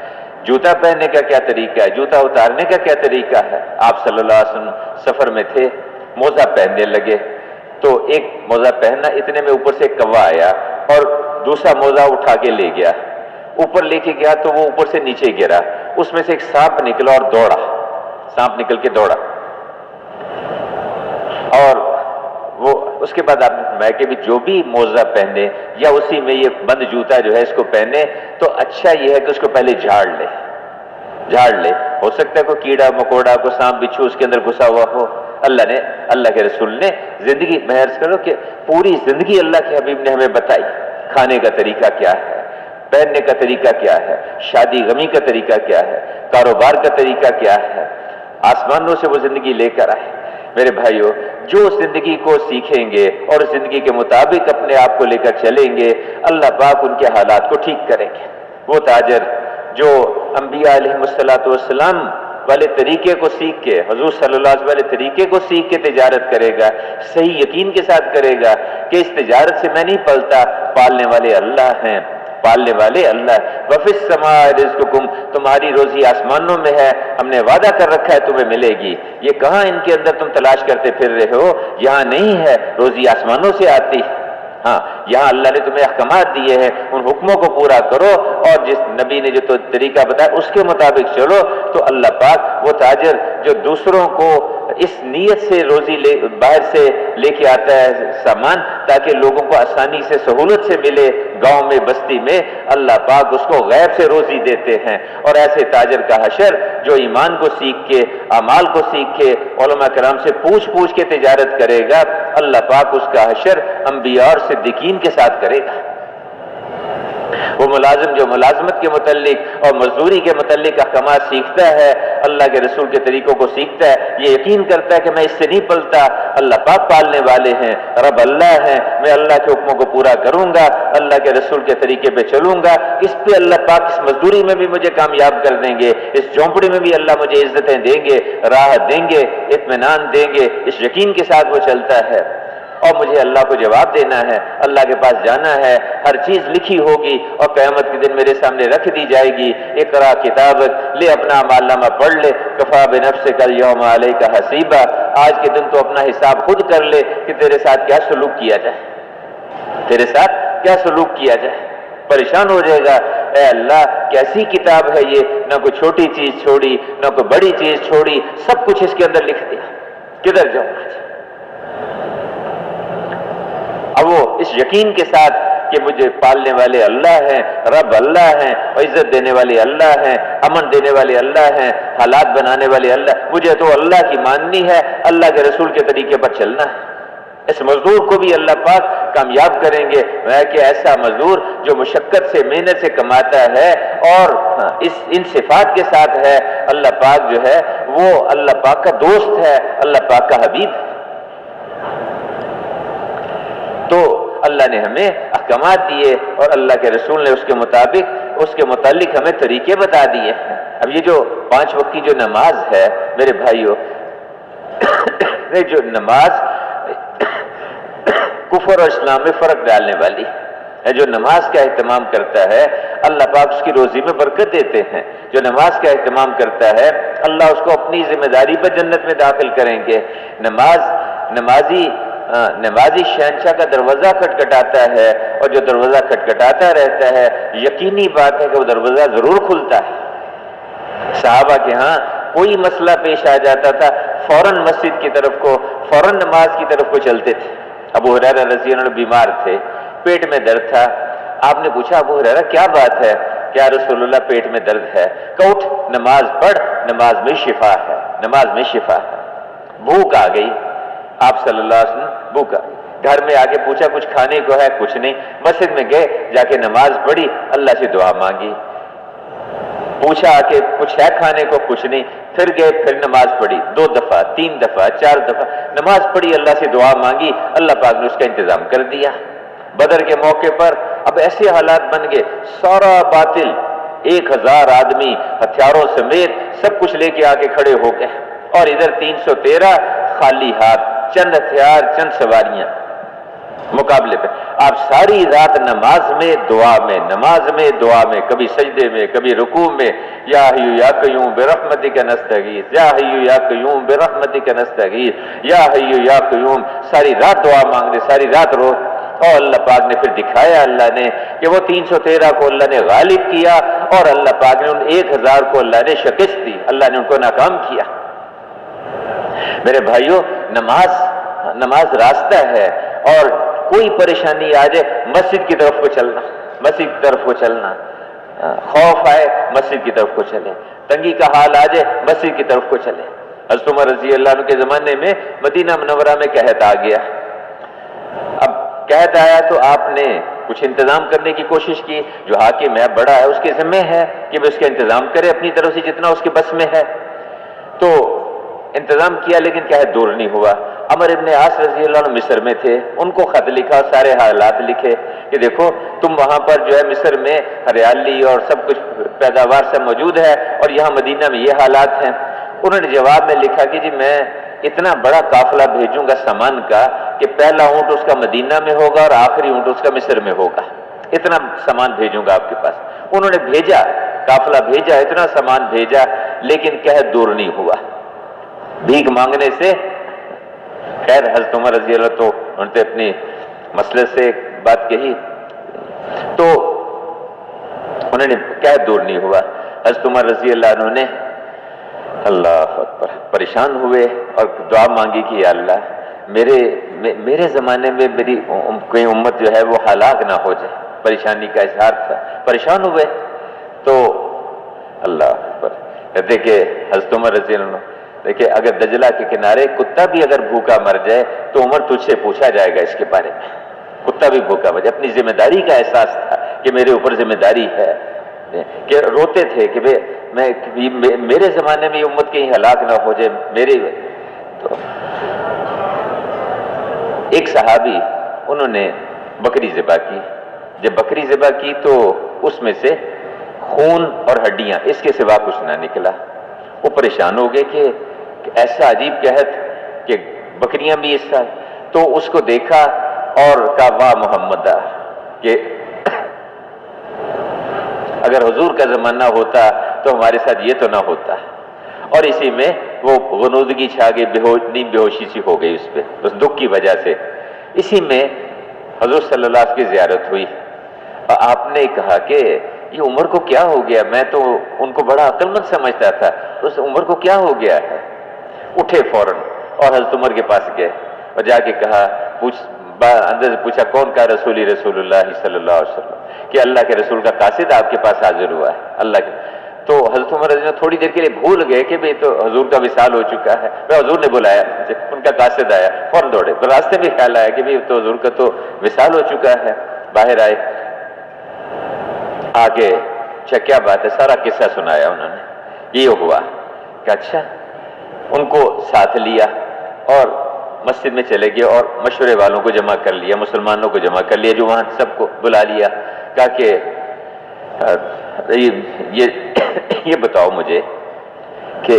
جوتا پہننے کا کیا طریقہ ہے، جوتا اتارنے کا کیا طریقہ ہے۔ آپ صلی اللہ علیہ وسلم سفر میں تھے، موزہ پہننے لگے تو ایک موزہ پہننا، اتنے میں اوپر سے کوا آیا اور دوسرا موزہ اٹھا کے لے گیا، اوپر لے کے گیا تو وہ اوپر سے نیچے گرا، اس میں سے ایک سانپ نکلا اور دوڑا، سانپ نکل کے دوڑا، اور وہ اس کے بعد آپ نے فرمایا کہ جو بھی موزہ پہنے یا اسی میں یہ بند جوتا جو ہے اس کو پہنے تو اچھا یہ ہے کہ اس کو پہلے جھاڑ لے، ہو سکتا ہے کوئی کیڑا مکوڑا کو سانپ بچھو اس کے اندر گھسا ہوا ہو۔ اللہ کے رسول نے زندگی، میں عرض کروں کہ پوری زندگی اللہ کے حبیب نے ہمیں بتائی، کھانے کا طریقہ کیا ہے، پہننے کا طریقہ کیا ہے، شادی غمی کا طریقہ کیا ہے، کاروبار کا طریقہ کیا ہے، آسمانوں سے وہ زندگی لے کر آئے۔ میرے بھائیو، جو زندگی کو سیکھیں گے اور زندگی کے مطابق اپنے آپ کو لے کر چلیں گے، اللہ پاک ان کے حالات کو ٹھیک کریں گے۔ وہ تاجر جو انبیاء علیہ السلام والے طریقے کو سیکھ کے، حضور صلی اللہ علیہ وسلم والے طریقے کو سیکھ کے تجارت کرے گا، صحیح یقین کے ساتھ کرے گا کہ اس تجارت سے میں نہیں پلتا، پالنے والے اللہ ہیں، پالنے والے اللہ۔ وَفِي السَّمَاءِ رِزْقُكُمْ، تمہاری روزی آسمانوں میں ہے، ہم نے وعدہ کر رکھا ہے تمہیں ملے گی۔ یہ کہاں ان کے اندر تم تلاش کرتے پھر رہے ہو، یہاں نہیں ہے، روزی آسمانوں سے آتی ہے۔ ہاں، یہاں اللہ نے تمہیں احکامات دیے ہیں، ان حکموں کو پورا کرو اور جس نبی نے جو طریقہ بتایا اس کے مطابق چلو، تو اللہ پاک وہ تاجر جو دوسروں کو اس نیت سے روزی باہر سے لے کے آتا ہے سامان تاکہ لوگوں کو آسانی سے سہولت سے ملے، گاؤں میں بستی میں اللہ پاک اس کو غیب سے روزی دیتے ہیں۔ اور ایسے تاجر کا حشر جو ایمان کو سیکھ کے، اعمال کو سیکھ کے، علماء کرام سے پوچھ کے تجارت کرے گا، اللہ پاک اس کا حشر انبیاء اور صدیقین کے ساتھ کرے گا۔ وہ ملازم جو ملازمت کے متعلق اور مزدوری کے متعلق احکامات سیکھتا ہے، اللہ کے رسول کے طریقوں کو سیکھتا ہے، یہ یقین کرتا ہے کہ میں اس سے نہیں پلتا، اللہ پاک پالنے والے ہیں، رب اللہ ہیں، میں اللہ کے حکموں کو پورا کروں گا، اللہ کے رسول کے طریقے پہ چلوں گا، اس پہ اللہ پاک اس مزدوری میں بھی مجھے کامیاب کر دیں گے، اس جھونپڑی میں بھی اللہ مجھے عزتیں دیں گے، راحت دیں گے، اطمینان دیں گے، اس یقین کے ساتھ وہ چلتا ہے۔ اور مجھے اللہ کو جواب دینا ہے، اللہ کے پاس جانا ہے، ہر چیز لکھی ہوگی اور قیامت کے دن میرے سامنے رکھ دی جائے گی۔ اقرا کتابک، لے اپنا اعمال نامہ پڑھ لے، کفا بنفسک اليوم علیک حسیبا، آج کے دن تو اپنا حساب خود کر لے کہ تیرے ساتھ کیا سلوک کیا جائے، تیرے ساتھ کیا سلوک کیا جائے۔ پریشان ہو جائے گا، اے اللہ کیسی کتاب ہے یہ، نہ کوئی چھوٹی چیز چھوڑی نہ کوئی بڑی چیز چھوڑی، سب کچھ اس کے اندر لکھ دیا، کدھر جاؤں گا۔ اب وہ اس یقین کے ساتھ کہ مجھے پالنے والے اللہ ہیں، رب اللہ ہیں، عزت دینے والے اللہ ہیں، امن دینے والے اللہ ہیں، حالات بنانے والے اللہ، مجھے تو اللہ کی ماننی ہے، اللہ کے رسول کے طریقے پر چلنا ہے۔ اس مزدور کو بھی اللہ پاک کامیاب کریں گے، کہ ایسا مزدور جو مشقت سے، محنت سے کماتا ہے اور ان صفات کے ساتھ ہے، اللہ پاک جو ہے وہ اللہ پاک کا دوست ہے، اللہ پاک کا حبیب ہے۔ تو اللہ نے ہمیں احکامات دیے اور اللہ کے رسول نے اس کے متعلق ہمیں طریقے بتا دیے ہیں۔ اب یہ جو 5 وقت کی جو نماز ہے میرے بھائیوں، جو نماز کفر اور اسلام میں فرق ڈالنے والی ہے، جو نماز کا اہتمام کرتا ہے اللہ پاک اس کی روزی میں برکت دیتے ہیں، جو نماز کا اہتمام کرتا ہے اللہ اس کو اپنی ذمہ داری پر جنت میں داخل کریں گے۔ نمازی شہنشاہ کا دروازہ کھٹکھٹاتا ہے اور جو دروازہ کھٹکھٹاتا رہتا ہے، یقینی بات ہے کہ وہ دروازہ ضرور کھلتا ہے۔ صحابہ کے ہاں کوئی مسئلہ پیش آ جاتا تھا، فوراً مسجد کی طرف کو، فوراً نماز کی طرف کو چلتے تھے۔ ابو ہریرہ رضی اللہ عنہ بیمار تھے، پیٹ میں درد تھا، آپ نے پوچھا ابو ہریرہ کیا بات ہے؟ کیا رسول اللہ پیٹ میں درد ہے؟ کہ اٹھ نماز پڑھ، نماز میں شفا ہے، نماز میں شفا ہے۔ بھوک آ گئی، آپ صلی اللہ علیہ وسلم بھوکا، گھر میں آ کے پوچھا کچھ کھانے کو ہے؟ کچھ نہیں۔ مسجد میں گئے، جا کے نماز پڑھی، اللہ سے دعا مانگی، پوچھا آ کے کچھ ہے کھانے کو؟ کچھ نہیں۔ پھر گئے، پھر نماز پڑھی، 2 دفعہ 3 دفعہ 4 دفعہ نماز پڑھی، اللہ سے دعا مانگی، اللہ پاک نے اس کا انتظام کر دیا۔ بدر کے موقع پر اب ایسے حالات بن گئے، سارا باطل 1000 آدمی ہتھیاروں سمیت سب کچھ لے کے آ کے کھڑے ہو گئے، اور ادھر 313 خالی ہاتھ، چند ہتھیار چند سواریاں مقابلے پہ۔ آپ ساری رات نماز میں دعا میں، نماز میں دعا میں، کبھی سجدے میں کبھی رکوع میں، یا حی یا قیوم برحمتک نستغیث، یا حی یا قیوم برحمتک نستغیث، یا حی یا قیوم، ساری رات دعا مانگ رہے، ساری رات رو۔ اور اللہ پاک نے پھر دکھایا اللہ نے کہ وہ 313 کو اللہ نے غالب کیا، اور اللہ پاک نے ان 1000 کو اللہ نے شکست دی، اللہ نے ان کو ناکام کیا۔ میرے بھائیوں، نماز راستہ ہے، اور کوئی پریشانی آ جائے مسجد کی طرف کو چلنا، مسجد کی طرف کو چلنا، خوف آئے مسجد کی طرف کو چلے، تنگی کا حال آ جائے مسجد کی طرف کو چلے۔ حضرت عمر رضی اللہ عنہ کے زمانے میں مدینہ منورہ میں قحط آ گیا۔ اب قحط آیا تو آپ نے کچھ انتظام کرنے کی کوشش کی، جو حاکم ہے بڑا ہے اس کے ذمہ ہے کہ وہ اس کا انتظام کرے اپنی طرف سے جتنا اس کے بس میں ہے، تو انتظام کیا، لیکن قحط دور نہیں ہوا۔ عمر ابن عاص رضی اللہ عنہ مصر میں تھے، ان کو خط لکھا، سارے حالات لکھے کہ دیکھو تم وہاں پر جو ہے مصر میں ہریالی اور سب کچھ پیداوار سے موجود ہے، اور یہاں مدینہ میں یہ حالات ہیں۔ انہوں نے جواب میں لکھا کہ جی میں اتنا بڑا قافلہ بھیجوں گا سامان کا کہ پہلا اونٹ اس کا مدینہ میں ہوگا اور آخری اونٹ اس کا مصر میں ہوگا، اتنا سامان بھیجوں گا آپ کے پاس۔ انہوں نے بھیجا، قافلہ بھیجا، اتنا سامان بھیجا، لیکن قحط دور نہیں ہوا۔ بھیک مانگنے سے، خیر حضرت عمر رضی اللہ تو انہوں نے اپنی مسئلے سے بات کہی تو انہوں نے قحط دور نہیں ہوا۔ حضرت عمر رضی اللہ عنہ نے اللہ اکبر پریشان ہوئے اور دعا مانگی کہ یا اللہ میرے زمانے میں میری کوئی امت جو ہے وہ ہلاک نہ ہو جائے، پریشانی کا اظہار تھا، پریشان ہوئے تو اللہ اکبر کہتے کہ حضرت عمر رضی اللہ عنہ دیکھیں اگر دجلہ کے کنارے کتا بھی اگر بھوکا مر جائے تو عمر تجھ سے پوچھا جائے گا اس کے بارے میں، کتا بھی بھوکا مر جائے۔ اپنی ذمہ داری کا احساس تھا کہ میرے اوپر ذمہ داری ہے، کہ روتے تھے کہ میرے زمانے میں یہ امت کہیں ہلاک نہ ہو جائے میرے۔ تو ایک صحابی انہوں نے بکری ذبح کی، جب بکری ذبح کی تو اس میں سے خون اور ہڈیاں، اس کے سوا کچھ نہ نکلا۔ وہ پریشان ہو گئے کہ ایسا عجیب قحط کہ بکریاں بھی اس طرح، تو اس کو دیکھا اور کہا واہ محمد، کہ اگر حضور کا زمانہ ہوتا تو ہمارے ساتھ یہ تو نہ ہوتا۔ اور اسی میں وہ غنودگی چھا گئی، بے ہوشی سی ہو گئی اس پہ، اس دکھ کی وجہ سے۔ اسی میں حضور صلی اللہ علیہ وسلم کی زیارت ہوئی، اور آپ نے کہا کہ یہ عمر کو کیا ہو گیا، میں تو ان کو بڑا عقل مند سمجھتا تھا، اس عمر کو کیا ہو گیا ہے؟ اٹھے فوراً اور حضرت عمر کے پاس گئے اور جا کے کہا، اندر سے پوچھا کون کا رسول اللہ صلی اللہ علیہ وسلم، کہ اللہ کے رسول کا قاصد آپ کے پاس حاضر ہوا ہے اللہ کے۔ تو حضرت عمر رضی اللہ تھوڑی دیر کے لیے بھول گئے کہ بھئی تو حضور کا وصال ہو چکا ہے، حضور نے بلایا، ان کا قاصد آیا، فوراً دوڑے، تو راستے میں خیال آیا کہ بھئی تو حضور کا تو وصال ہو چکا ہے۔ باہر آئے، آگے اچھا کیا بات ہے، سارا قصہ سنایا انہوں نے، یہ ہوا کہ اچھا، ان کو ساتھ لیا اور مسجد میں چلے گئے اور مشورے والوں کو جمع کر لیا، مسلمانوں کو جمع کر لیا، جو وہاں سب کو بلا لیا، کہا کہ یہ بتاؤ مجھے کہ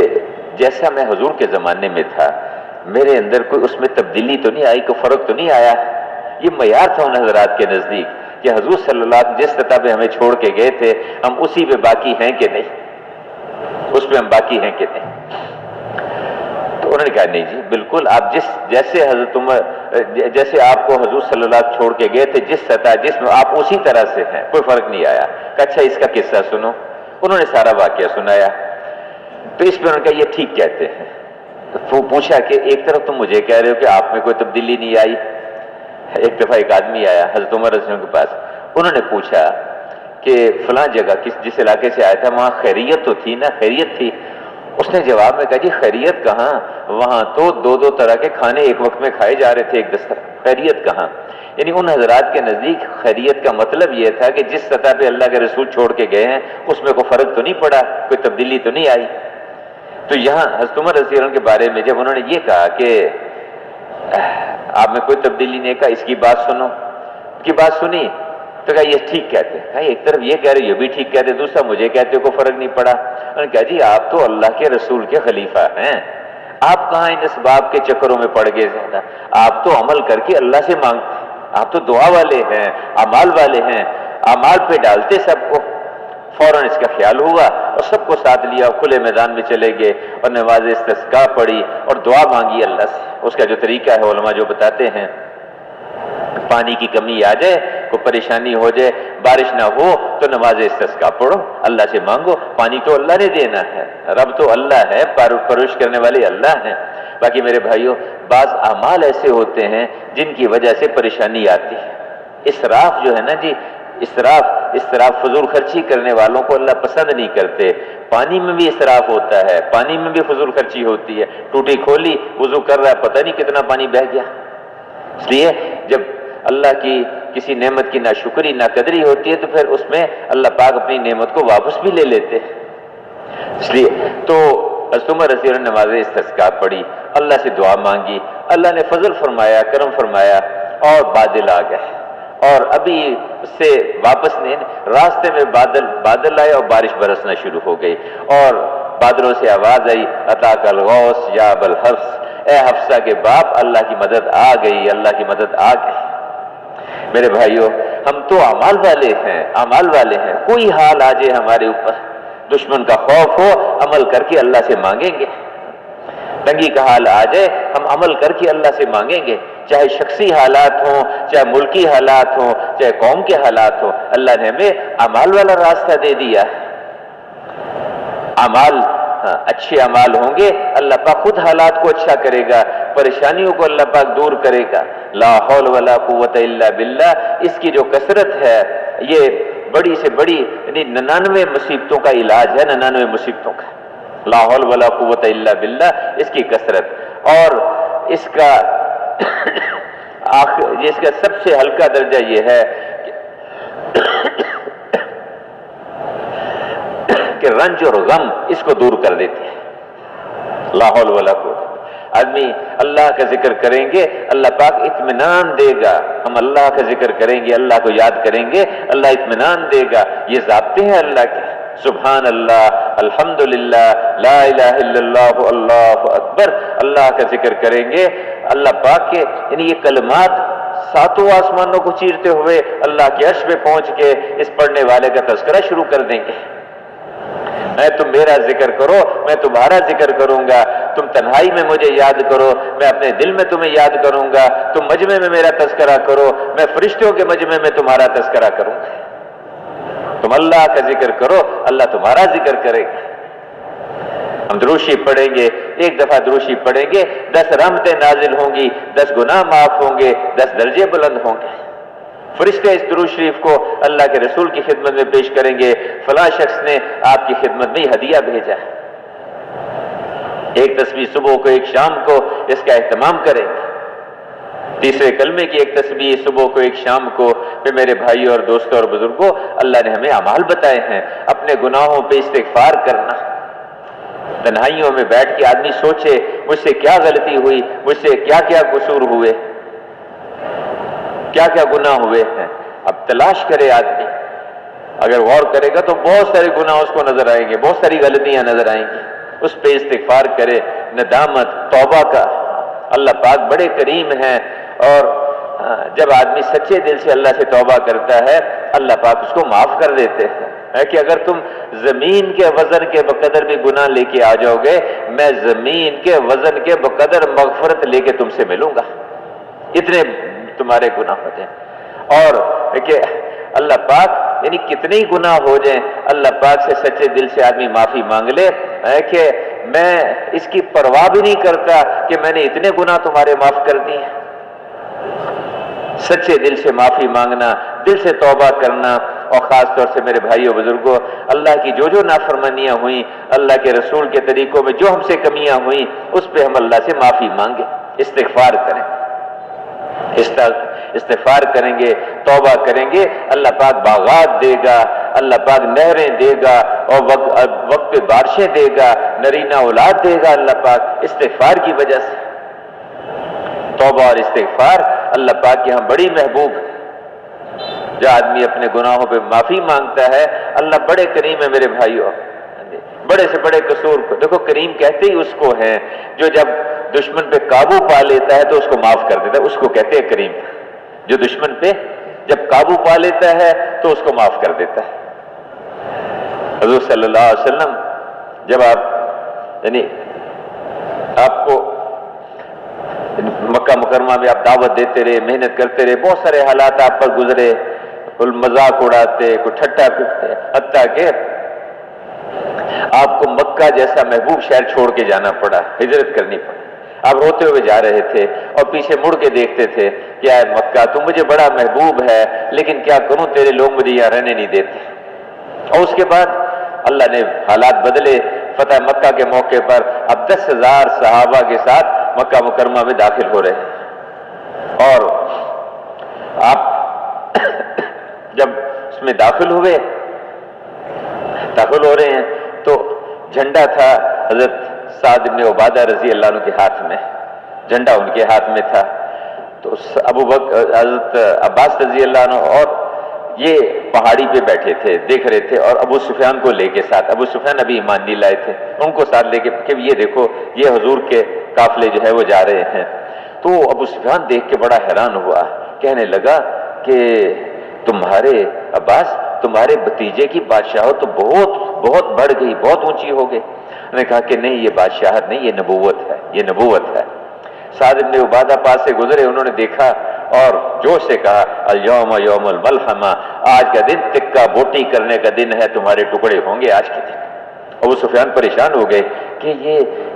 جیسا میں حضور کے زمانے میں تھا میرے اندر کوئی اس میں تبدیلی تو نہیں آئی، کوئی فرق تو نہیں آیا؟ یہ معیار تھا ان حضرات کے نزدیک کہ حضور صلی اللہ علیہ وسلم جس سطح پہ ہمیں چھوڑ کے گئے تھے ہم اسی پہ باقی ہیں کہ نہیں، اس پہ ہم باقی ہیں کہ نہیں؟ تو انہوں نے کہا نہیں جی بالکل، آپ جیسے حضرت عمر جیسے آپ کو حضور صلی اللہ علیہ وسلم چھوڑ کے گئے تھے، جس سطح جس میں آپ اسی طرح سے ہیں، کوئی فرق نہیں آیا۔ کہ اچھا اس کا قصہ سنو، انہوں نے سارا واقعہ سنایا۔ تو اس پہ انہوں نے کہا یہ ٹھیک کہتے ہیں۔ تو پوچھا کہ ایک طرف تم مجھے کہہ رہے ہو کہ آپ میں کوئی تبدیلی نہیں آئی۔ ایک دفعہ ایک آدمی آیا حضرت عمر رضی اللہ عنہ کے پاس، انہوں نے پوچھا کہ فلاں جگہ جس علاقے سے آیا تھا وہاں خیریت تو تھی نا، خیریت تھی؟ اس نے جواب میں کہا جی خیریت کہاں، وہاں تو دو طرح کے کھانے ایک وقت میں کھائے جا رہے تھے ایک دستر، خیریت کہاں؟ یعنی ان حضرات کے نزدیک خیریت کا مطلب یہ تھا کہ جس سطح پہ اللہ کے رسول چھوڑ کے گئے ہیں اس میں کوئی فرق تو نہیں پڑا، کوئی تبدیلی تو نہیں آئی۔ تو یہاں حضرت عمر رضی اللہ عنہ کے بارے میں جب انہوں نے یہ کہا کہ آپ میں کوئی تبدیلی نہیں، کہا اس کی بات سنو، کی بات سنی تو کہا یہ ٹھیک کہتے ہیں. ایک طرف یہ کہہ رہے یہ بھی ٹھیک کہتے، دوسرا مجھے کہتے کو فرق نہیں پڑا. انہوں نے کہا جی آپ تو اللہ کے رسول کے خلیفہ ہیں، آپ کہاں ان اسباب کے چکروں میں پڑ گئے زیادہ؟ آپ تو عمل کر کے اللہ سے مانگتے، آپ تو دعا والے ہیں، اعمال والے ہیں، اعمال پہ ڈالتے سب کو. فوراً اس کا خیال ہوا اور سب کو ساتھ لیا، کھلے میدان میں چلے گئے اور نماز استسقاء پڑھی اور دعا مانگی اللہ سے. اس کا جو طریقہ ہے علماء جو بتاتے ہیں، پانی کی کمی آ جائے، کوئی پریشانی ہو جائے، بارش نہ ہو تو نماز استسقاء پڑھو، اللہ سے مانگو. پانی تو اللہ نے دینا ہے، رب تو اللہ ہے، پرورش کرنے والے اللہ ہیں. باقی میرے بھائیوں، بعض اعمال ایسے ہوتے ہیں جن کی وجہ سے پریشانی آتی ہے. اسراف جو ہے نا جی، اسراف فضول خرچی کرنے والوں کو اللہ پسند نہیں کرتے. پانی میں بھی اسراف ہوتا ہے، پانی میں بھی فضول خرچی ہوتی ہے. ٹوٹی کھولی، وضو کر رہا ہے، پتہ نہیں کتنا پانی بہہ گیا. اس لیے جب اللہ کی کسی نعمت کی ناشکری ناقدری ہوتی ہے تو پھر اس میں اللہ پاک اپنی نعمت کو واپس بھی لے لیتے ہیں. اس لیے تو حضرت عمر رضی اللہ عنہ نے نماز استسقاء پڑھی، اللہ سے دعا مانگی، اللہ نے فضل فرمایا، کرم فرمایا اور بادل آ گئے. اور ابھی اس سے واپس نہیں، راستے میں بادل آئے اور بارش برسنا شروع ہو گئی. اور بادلوں سے آواز آئی، اتاک الغوث یا ابا الحفص، اے حفصہ کے باپ، اللہ کی مدد آ گئی، اللہ کی مدد آ گئی. میرے بھائیوں، ہم تو اعمال والے ہیں. کوئی حال آ جائے ہمارے اوپر، دشمن کا خوف ہو، عمل کر کے اللہ سے مانگیں گے. تنگی کا حال آ جائے، ہم عمل کر کے اللہ سے مانگیں گے. چاہے شخصی حالات ہوں، چاہے ملکی حالات ہوں، چاہے قوم کے حالات ہوں، اللہ نے ہمیں اعمال والا راستہ دے دیا. اعمال اچھے اعمال ہوں گے، اللہ پاک خود حالات کو اچھا کرے گا، پریشانیوں کو اللہ پاک دور کرے گا. لا حول ولا قوت الا باللہ، اس کی جو کثرت ہے یہ بڑی سے بڑی یعنی 99 مصیبتوں کا علاج ہے، 99 مصیبتوں کا. لا حول ولا قوت الا باللہ، اس کی کثرت. اور اس کا سب سے ہلکا درجہ یہ ہے کہ رنج اور غم اس کو دور کر دیتے ہیں. لا حول ولا قوت. آدمی اللہ کا ذکر کریں گے، اللہ پاک اطمینان دے گا. ہم اللہ کا ذکر کریں گے، اللہ کو یاد کریں گے، اللہ اطمینان دے گا. یہ ضابطے ہیں اللہ کے. سبحان اللہ، الحمدللہ، لا الہ الا اللہ، اللہ اکبر. اللہ کا ذکر کریں گے، اللہ پاک کے یعنی یہ کلمات ساتوں آسمانوں کو چیرتے ہوئے اللہ کے عرش پہ پہنچ کے اس پڑھنے والے کا تذکرہ شروع کر دیں گے. میں تم میرا ذکر کرو، میں تمہارا ذکر کروں گا. تم تنہائی میں مجھے یاد کرو، میں اپنے دل میں تمہیں یاد کروں گا. تم مجمع میں میرا تذکرہ کرو، میں فرشتوں کے مجمع میں تمہارا تذکرہ کروں گا. تم اللہ کا ذکر کرو، اللہ تمہارا ذکر کرے گا. ہم دروشی پڑھیں گے، ایک دفعہ دروشی پڑھیں گے، 10 رحمتیں نازل ہوں گی، 10 گناہ معاف ہوں گے، 10 درجے بلند ہوں گے. فرشتے اس درود شریف کو اللہ کے رسول کی خدمت میں پیش کریں گے، فلاں شخص نے آپ کی خدمت میں ہدیہ بھیجا ہے. ایک تسبیح صبح کو، ایک شام کو اس کا اہتمام کریں گے. تیسرے کلمے کی ایک تسبیح صبح کو، ایک شام کو. پھر میرے بھائیوں اور دوستوں اور بزرگوں، اللہ نے ہمیں اعمال بتائے ہیں. اپنے گناہوں پہ استغفار کرنا، تنہائیوں میں بیٹھ کے آدمی سوچے مجھ سے کیا غلطی ہوئی، مجھ سے کیا کیا قصور ہوئے، کیا کیا گناہ ہوئے ہیں. اب تلاش کرے آدمی، اگر غور کرے گا تو بہت سارے گناہ اس کو نظر آئیں گے، بہت ساری غلطیاں نظر آئیں گی. اس پہ استغفار کرے، ندامت، توبہ کا. اللہ پاک بڑے کریم ہیں، اور جب آدمی سچے دل سے اللہ سے توبہ کرتا ہے اللہ پاک اس کو معاف کر دیتے ہیں. کہ اگر تم زمین کے وزن کے بقدر بھی گناہ لے کے آ جاؤ گے، میں زمین کے وزن کے بقدر مغفرت لے کے تم سے ملوں گا، اتنے تمہارے گناہ ہوتے ہیں. اور کہ اللہ پاک یعنی کتنے ہی گناہ ہو جائیں، اللہ پاک سے سچے دل سے آدمی معافی مانگ لے کہ میں اس کی پرواہ بھی نہیں کرتا کہ میں نے اتنے گناہ تمہارے معاف کر دیے. سچے دل سے معافی مانگنا، دل سے توبہ کرنا. اور خاص طور سے میرے بھائیوں بزرگوں، اللہ کی جو نافرمانیاں ہوئیں، اللہ کے رسول کے طریقوں میں جو ہم سے کمیاں ہوئیں، اس پہ ہم اللہ سے معافی مانگیں، استغفار کریں. استغفار کریں گے، توبہ کریں گے، اللہ پاک باغات دے گا، اللہ پاک نہریں دے گا، اور وقت پہ بارشیں دے گا، نرینہ اولاد دے گا اللہ پاک استغفار کی وجہ سے. توبہ اور استغفار اللہ پاک کے ہاں بڑی محبوب ہے. جو آدمی اپنے گناہوں پہ معافی مانگتا ہے، اللہ بڑے کریم ہے میرے بھائیوں، بڑے سے بڑے قصور کو دیکھو، کریم کہتے ہی اس کو ہیں جو جب دشمن پہ قابو پا لیتا ہے تو اس کو معاف کر دیتا ہے، اس کو کہتے ہیں کریم، جو دشمن پہ جب قابو پا لیتا ہے تو اس کو معاف کر دیتا ہے۔ حضور صلی اللہ علیہ وسلم جب آپ کو مکہ مکرمہ میں آپ دعوت دیتے رہے، محنت کرتے رہے، بہت سارے حالات آپ پر گزرے، کوئی مذاق اڑاتے، کوئی ٹھٹا پٹتے، حتیٰ کہ آپ کو مکہ جیسا محبوب شہر چھوڑ کے جانا پڑا، ہجرت کرنی پڑی۔ آپ روتے ہوئے جا رہے تھے اور پیچھے مڑ کے دیکھتے تھے کہ اے مکہ تو مجھے بڑا محبوب ہے، لیکن کیا کروں تیرے لوگ مجھے یہاں رہنے نہیں دیتے۔ اور اس کے بعد اللہ نے حالات بدلے، فتح مکہ کے موقع پر اب 10,000 صحابہ کے ساتھ مکہ مکرمہ میں داخل ہو رہے ہیں، اور آپ جب اس میں داخل ہو رہے ہیں تو جھنڈا تھا حضرت سعد بن عبادہ رضی اللہ عنہ کے ہاتھ میں، جھنڈا ان کے ہاتھ میں تھا، تو ابو بکر حضرت عباس رضی اللہ عنہ اور یہ پہاڑی پہ بیٹھے تھے، دیکھ رہے تھے، اور ابو سفیان کو لے کے ساتھ، ابو سفیان ابھی ایمان نہیں لائے تھے، ان کو ساتھ لے کے کہ یہ دیکھو یہ حضور کے قافلے جو ہے وہ جا رہے ہیں۔ تو ابو سفیان دیکھ کے بڑا حیران ہوا، کہنے لگا کہ تمہارے عباس، تمہارے بھتیجے کی بادشاہت تو بہت بہت بڑھ گئی، بہت اونچی ہو گئی۔ انہوں نے کہا کہ نہیں، یہ بادشاہت نہیں، یہ نبوت ہے، یہ نبوت ہے۔ سعد بن عبادہ پاس سے گزرے، انہوں نے دیکھا اور جوش سے کہا الیوم یوم الملحمہ، آج کا دن تکہ بوٹی کرنے کا دن ہے، تمہارے ٹکڑے ہوں گے آج کے دن۔ ابو سفیان پریشان ہو گئے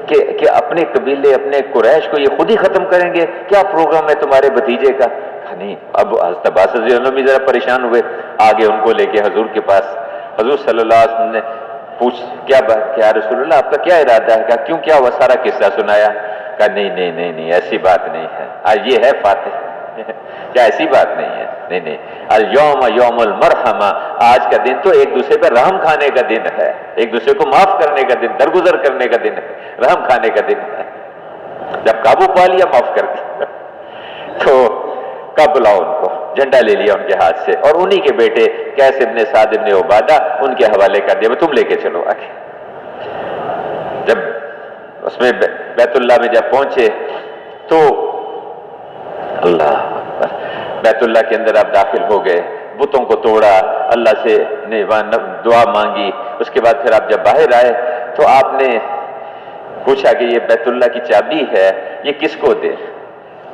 کہ اپنے قبیلے، اپنے قریش کو یہ خود ہی ختم کریں گے، کیا پروگرام ہے تمہارے بھتیجے کا؟ نہیں، اب حضرت عباس رضی اللہ عنہ بھی ذرا پریشان ہوئے، آگے ان کو لے کے حضور کے پاس، حضور صلی اللہ علیہ وسلم نے پوچھ کیا بات، کیا رسول اللہ آپ کا کیا ارادہ ہے؟ کہا کیوں، کیا وہ سارا قصہ سنایا؟ کہا نہیں ایسی بات نہیں ہے، آج یہ ہے فاتح، کیا ایسی بات نہیں ہے؟ نہیں، الیوم یوم المرحمہ، آج کا دن تو ایک دوسرے پہ رحم کھانے کا دن ہے، ایک دوسرے کو معاف کرنے کا دن، درگزر کرنے کا دن ہے، رحم کھانے کا دن ہے۔ جب قابو پا لیا معاف کر دیا، تو کب بلاؤ ان کو، جھنڈا لے لیا ان کے ہاتھ سے، اور انہی کے بیٹے قیس ابن سعد ابن عبادہ ان کے حوالے کر دیا، تم لے کے چلو آگے۔ جب اس میں بیت اللہ میں جب پہنچے تو اللہ اکبر، بیت اللہ کے اندر آپ داخل ہو گئے، بتوں کو توڑا، اللہ سے دعا مانگی، اس کے بعد پھر آپ جب باہر آئے تو آپ نے پوچھا کہ یہ بیت اللہ کی چابی ہے، یہ کس کو دے؟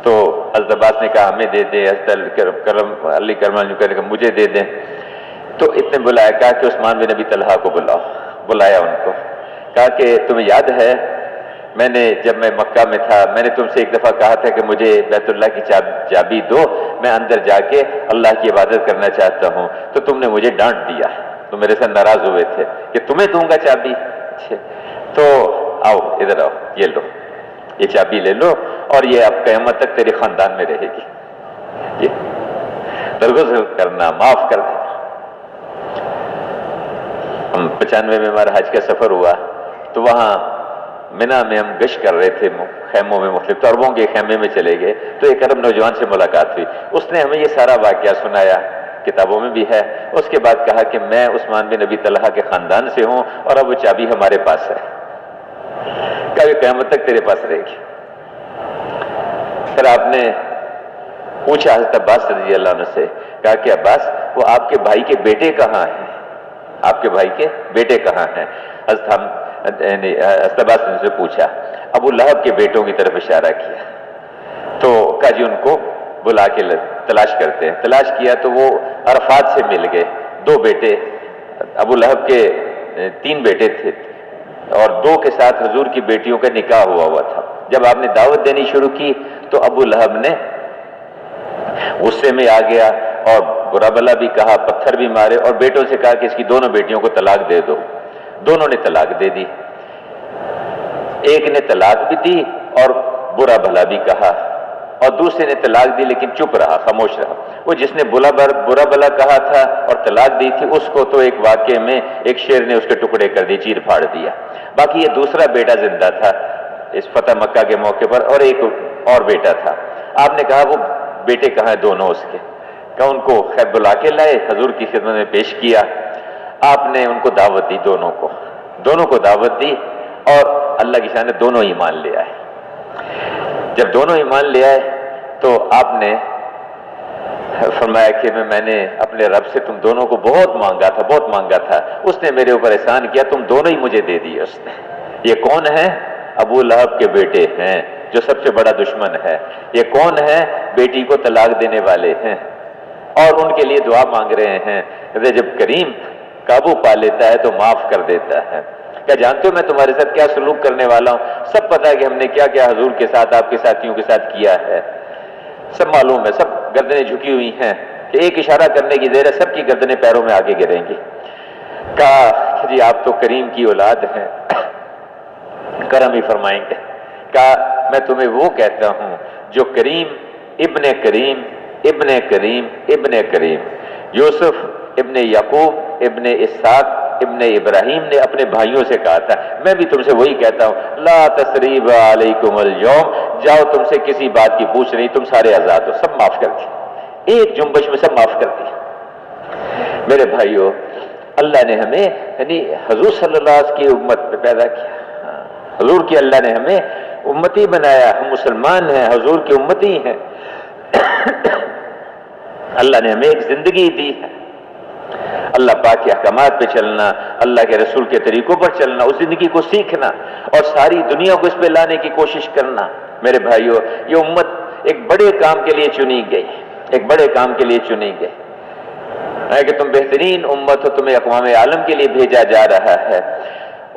تو حضرت عباس نے کہا ہمیں دے دیں، حضرت علی کرم اللہ نے مجھے دے دیں۔ تو اتنے بلایا، کہا کہ عثمان بن ابی طلحہ کو بلاؤ، بلایا ان کو، کہا کہ تمہیں یاد ہے جب میں مکہ میں تھا، میں نے تم سے ایک دفعہ کہا تھا کہ مجھے بیت اللہ کی چابی دو، میں اندر جا کے اللہ کی عبادت کرنا چاہتا ہوں، تو تم نے مجھے ڈانٹ دیا، تو میرے سے ناراض ہوئے تھے کہ تمہیں دوں گا چابی، تو آؤ ادھر آؤ، یہ لو، یہ چابی لے لو، اور یہ اب قیامت تک تیرے خاندان میں رہے گی، یہ درگزر کرنا، معاف کر دینا۔ ہم 95 میں ہمارا حج کا سفر ہوا، تو وہاں منا میں ہم گشت کر رہے تھے، خیموں میں، مختلف عربوں کے خیمے میں چلے گئے، تو ایک عرب نوجوان سے ملاقات ہوئی، اس نے ہمیں یہ سارا واقعہ سنایا، کتابوں میں بھی ہے۔ اس کے بعد کہا کہ میں عثمان بن ابی طلحہ کے خاندان سے ہوں، اور اب وہ چابی ہمارے پاس ہے، کبھی قیامت تک تیرے پاس رہے گی۔ پھر آپ نے پوچھا حضرت عباس رضی اللہ عنہ سے، کہا کہ عباس وہ آپ کے بھائی کے بیٹے کہاں ہیں؟ آپ کے بھائی کے بیٹے کہاں ہیں؟ حضرت عباس نے سے پوچھا، ابو لہب کے بیٹوں کی طرف اشارہ کیا، تو کہا جی ان کو بلا کے تلاش کرتے ہیں۔ تلاش کیا تو وہ عرفات سے مل گئے، 2 بیٹے، ابو لہب کے 3 بیٹے تھے، اور 2 کے ساتھ حضور کی بیٹیوں کا نکاح ہوا تھا۔ جب آپ نے دعوت دینی شروع کی تو ابو لہب نے غصے میں آ گیا اور برا بلا بھی کہا، پتھر بھی مارے، اور بیٹوں سے کہا کہ اس کی دونوں بیٹیوں کو طلاق دے دو۔ دونوں نے طلاق دے دی، ایک نے طلاق بھی دی اور برا بھلا بھی کہا، اور دوسرے نے طلاق دی لیکن چپ رہا، خاموش رہا۔ وہ جس نے برا بھلا کہا تھا اور طلاق دی تھی، اس کو تو ایک واقعے میں ایک شیر نے اس کے ٹکڑے کر دی، چیر پھاڑ دیا۔ باقی یہ دوسرا بیٹا زندہ تھا اس فتح مکہ کے موقع پر، اور ایک اور بیٹا تھا۔ آپ نے کہا وہ بیٹے کہاں ہیں دونوں اس کے؟ کہ ان کو خیر بلا کے لائے، حضور کی خدمت میں پیش کیا. آپ نے ان کو دعوت دی، دونوں کو دعوت دی، اور اللہ کی شان نے دونوں ایمان لے آئے. جب دونوں ایمان لے آئے تو آپ نے فرمایا کہ میں نے اپنے رب سے تم دونوں کو بہت مانگا تھا، اس نے میرے اوپر احسان کیا، تم دونوں ہی مجھے دے دیے اس نے. یہ کون ہے؟ ابو لہب کے بیٹے ہیں، جو سب سے بڑا دشمن ہے. یہ کون ہے؟ بیٹی کو طلاق دینے والے ہیں، اور ان کے لیے دعا مانگ رہے ہیں. جب کریم قابو پا لیتا ہے تو معاف کر دیتا ہے. کیا جانتے ہو میں تمہارے ساتھ کیا سلوک کرنے والا ہوں؟ سب پتہ ہے کہ ہم نے کیا کیا حضور کے ساتھ، آپ کے ساتھیوں کے ساتھ کیا ہے، سب معلوم ہے. سب گردنیں جھکی ہوئی ہیں کہ ایک اشارہ کرنے کی دیر ہے سب کی گردنیں پیروں میں آگے گریں گی. کہا کہ جی آپ تو کریم کی اولاد ہیں، کرم ہی فرمائیں گے. کہا میں تمہیں وہ کہتا ہوں جو کریم ابن کریم ابن کریم ابن کریم یوسف ابن یعقوب ابن اسحاق ابن ابراہیم نے اپنے بھائیوں سے کہا تھا، میں بھی تم سے وہی کہتا ہوں. لا تثریب علیکم اليوم، جاؤ تم سے کسی بات کی پوچھ نہیں، تم سارے آزاد ہو. سب معاف کر دی، ایک جنبش میں سب معاف کر دی. میرے بھائیوں، اللہ نے ہمیں یعنی حضور صلی اللہ علیہ وسلم کی امت میں پیدا کیا. حضور کی اللہ نے ہمیں امتی بنایا، ہم مسلمان ہیں، حضور کی امتی ہیں. اللہ نے ہمیں ایک زندگی دی ہے، اللہ پاک کے احکامات پہ چلنا، اللہ کے رسول کے طریقوں پر چلنا، اس زندگی کو سیکھنا اور ساری دنیا کو اس پہ لانے کی کوشش کرنا. میرے بھائیوں، یہ امت ایک بڑے کام کے لیے چنی گئی، ایک بڑے کام کے لیے چنی گئی ہے کہ تم بہترین امت ہو، تمہیں اقوام عالم کے لیے بھیجا جا رہا ہے.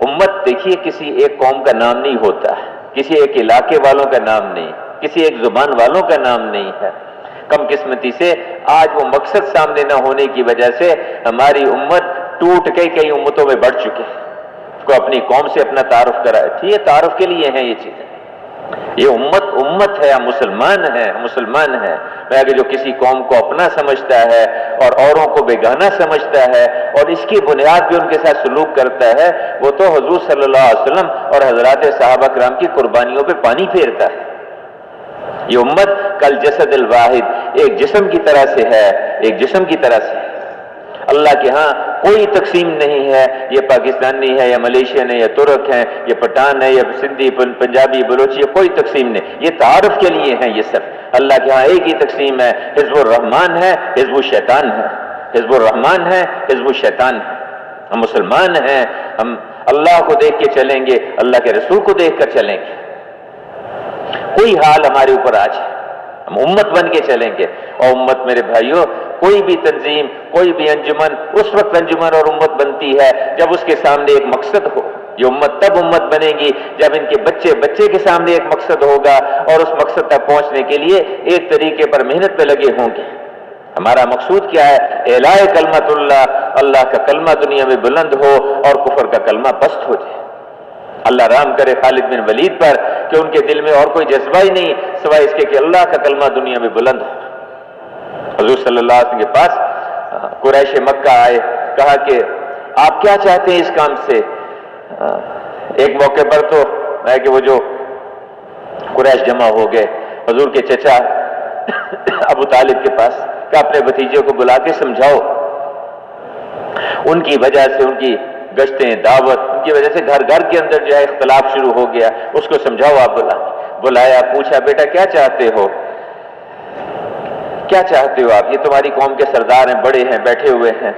امت دیکھیے کسی ایک قوم کا نام نہیں ہوتا، کسی ایک علاقے والوں کا نام نہیں، کسی ایک زبان والوں کا نام نہیں ہے. کم قسمتی سے آج وہ مقصد سامنے نہ ہونے کی وجہ سے ہماری امت ٹوٹ کے کئی امتوں میں بڑھ چکی ہے. کو اپنی قوم سے اپنا تعارف کرائے، ٹھیک ہے، تعارف کے لیے ہیں یہ چیزیں. یہ امت ہے، ہم مسلمان ہیں. میں کہ جو کسی قوم کو اپنا سمجھتا ہے اور اوروں کو بیگانہ سمجھتا ہے اور اس کی بنیاد پہ ان کے ساتھ سلوک کرتا ہے، وہ تو حضور صلی اللہ علیہ وسلم اور حضرات صحابہ کرام کی قربانیوں پہ پانی پھیرتا ہے. یہ امت کل جسد الواحد، ایک جسم کی طرح سے ہے، ایک جسم کی طرح سے. اللہ کے ہاں کوئی تقسیم نہیں ہے، یہ پاکستانی ہے یا ملیشین ہے یا ترک ہے، یہ پٹھان ہے یا سندھی پنجابی بلوچی، یہ کوئی تقسیم نہیں. یہ تعارف کے لیے ہیں. یہ سب اللہ کے ہاں ایک ہی تقسیم ہے، حزب الرحمان ہے، حزب الشیطان ہے. حزب الرحمان ہے، حزب الشیطان ہے. ہم مسلمان ہیں، ہم اللہ کو دیکھ کے چلیں گے، اللہ کے رسول کو دیکھ کر چلیں گے. کوئی حال ہمارے اوپر آج ہے، ہم امت بن کے چلیں گے. اور امت میرے بھائیوں، کوئی بھی تنظیم، کوئی بھی انجمن اس وقت انجمن اور امت بنتی ہے جب اس کے سامنے ایک مقصد ہو. یہ امت تب امت بنے گی جب ان کے بچے کے سامنے ایک مقصد ہوگا اور اس مقصد تک پہنچنے کے لیے ایک طریقے پر محنت پہ لگے ہوں گے. ہمارا مقصود کیا ہے؟ اعلاء کلمت اللہ، اللہ کا کلمہ دنیا میں بلند ہو اور کفر کا کلمہ پست ہو جائے. اللہ رحم کرے خالد بن ولید پر کہ ان کے دل میں اور کوئی جذبہ ہی نہیں سوائے اس کے کہ اللہ کا کلمہ دنیا میں بلند ہو. حضور صلی اللہ علیہ وسلم کے پاس قریش مکہ آئے، کہا کہ آپ کیا چاہتے ہیں اس کام سے؟ ایک موقع پر تو ہے کہ وہ جو قریش جمع ہو گئے حضور کے چچا ابو طالب کے پاس، کہ اپنے بھتیجے کو بلا کے سمجھاؤ، ان کی وجہ سے ان کی گشتیں دعوت، ان کی وجہ سے گھر گھر کے اندر جو ہے اختلاف شروع ہو گیا، اس کو سمجھاؤ. آپ بلایا، پوچھا بیٹا کیا چاہتے ہو، کیا چاہتے ہو آپ؟ یہ تمہاری قوم کے سردار ہیں، بڑے ہیں، بیٹھے ہوئے ہیں.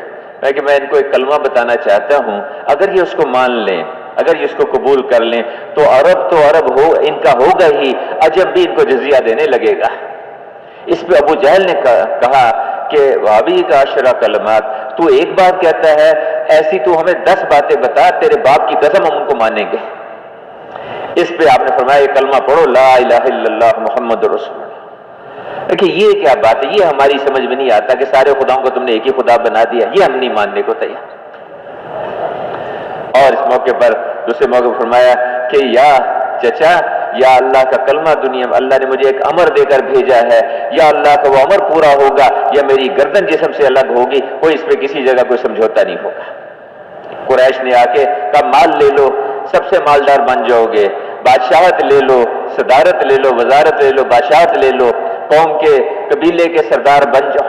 میں ان کو ایک کلمہ بتانا چاہتا ہوں، اگر یہ اس کو مان لیں، اگر یہ اس کو قبول کر لیں تو عرب ہو ان کا ہوگا ہی، عجب بھی ان کو جزیہ دینے لگے گا. اس پہ ابو جہل نے کہا کہ وابی کا عشرہ کلمات، تو ایک بات کہتا ہے، ایسی تو ہمیں 10 باتیں بتا، تیرے باپ کی قسم ہم ان کو مانیں گے. اس پہ آپ نے فرمایا یہ کلمہ پڑھو، لا الہ الا اللہ محمد رسول اللہ. دیکھیے یہ کیا بات ہے، یہ ہماری سمجھ میں نہیں آتا کہ سارے خداؤں کو تم نے ایک ہی خدا بنا دیا، یہ ہم نہیں ماننے کو تیار. اور اس موقع پر دوسرے موقع پر فرمایا کہ یا چچا، یا اللہ کا کلمہ دنیا میں اللہ نے مجھے ایک امر دے کر بھیجا ہے، یا اللہ کا وہ امر پورا ہوگا یا میری گردن جسم سے الگ ہوگی، کوئی اس پہ کسی جگہ کوئی سمجھوتا نہیں ہوگا. قریش نے آ کے کہا مال لے لو، سب سے مالدار بن جاؤ گے، بادشاہت لے لو، صدارت لے لو، وزارت لے لو، بادشاہت لے لو، قوم کے قبیلے کے سردار بن جاؤ.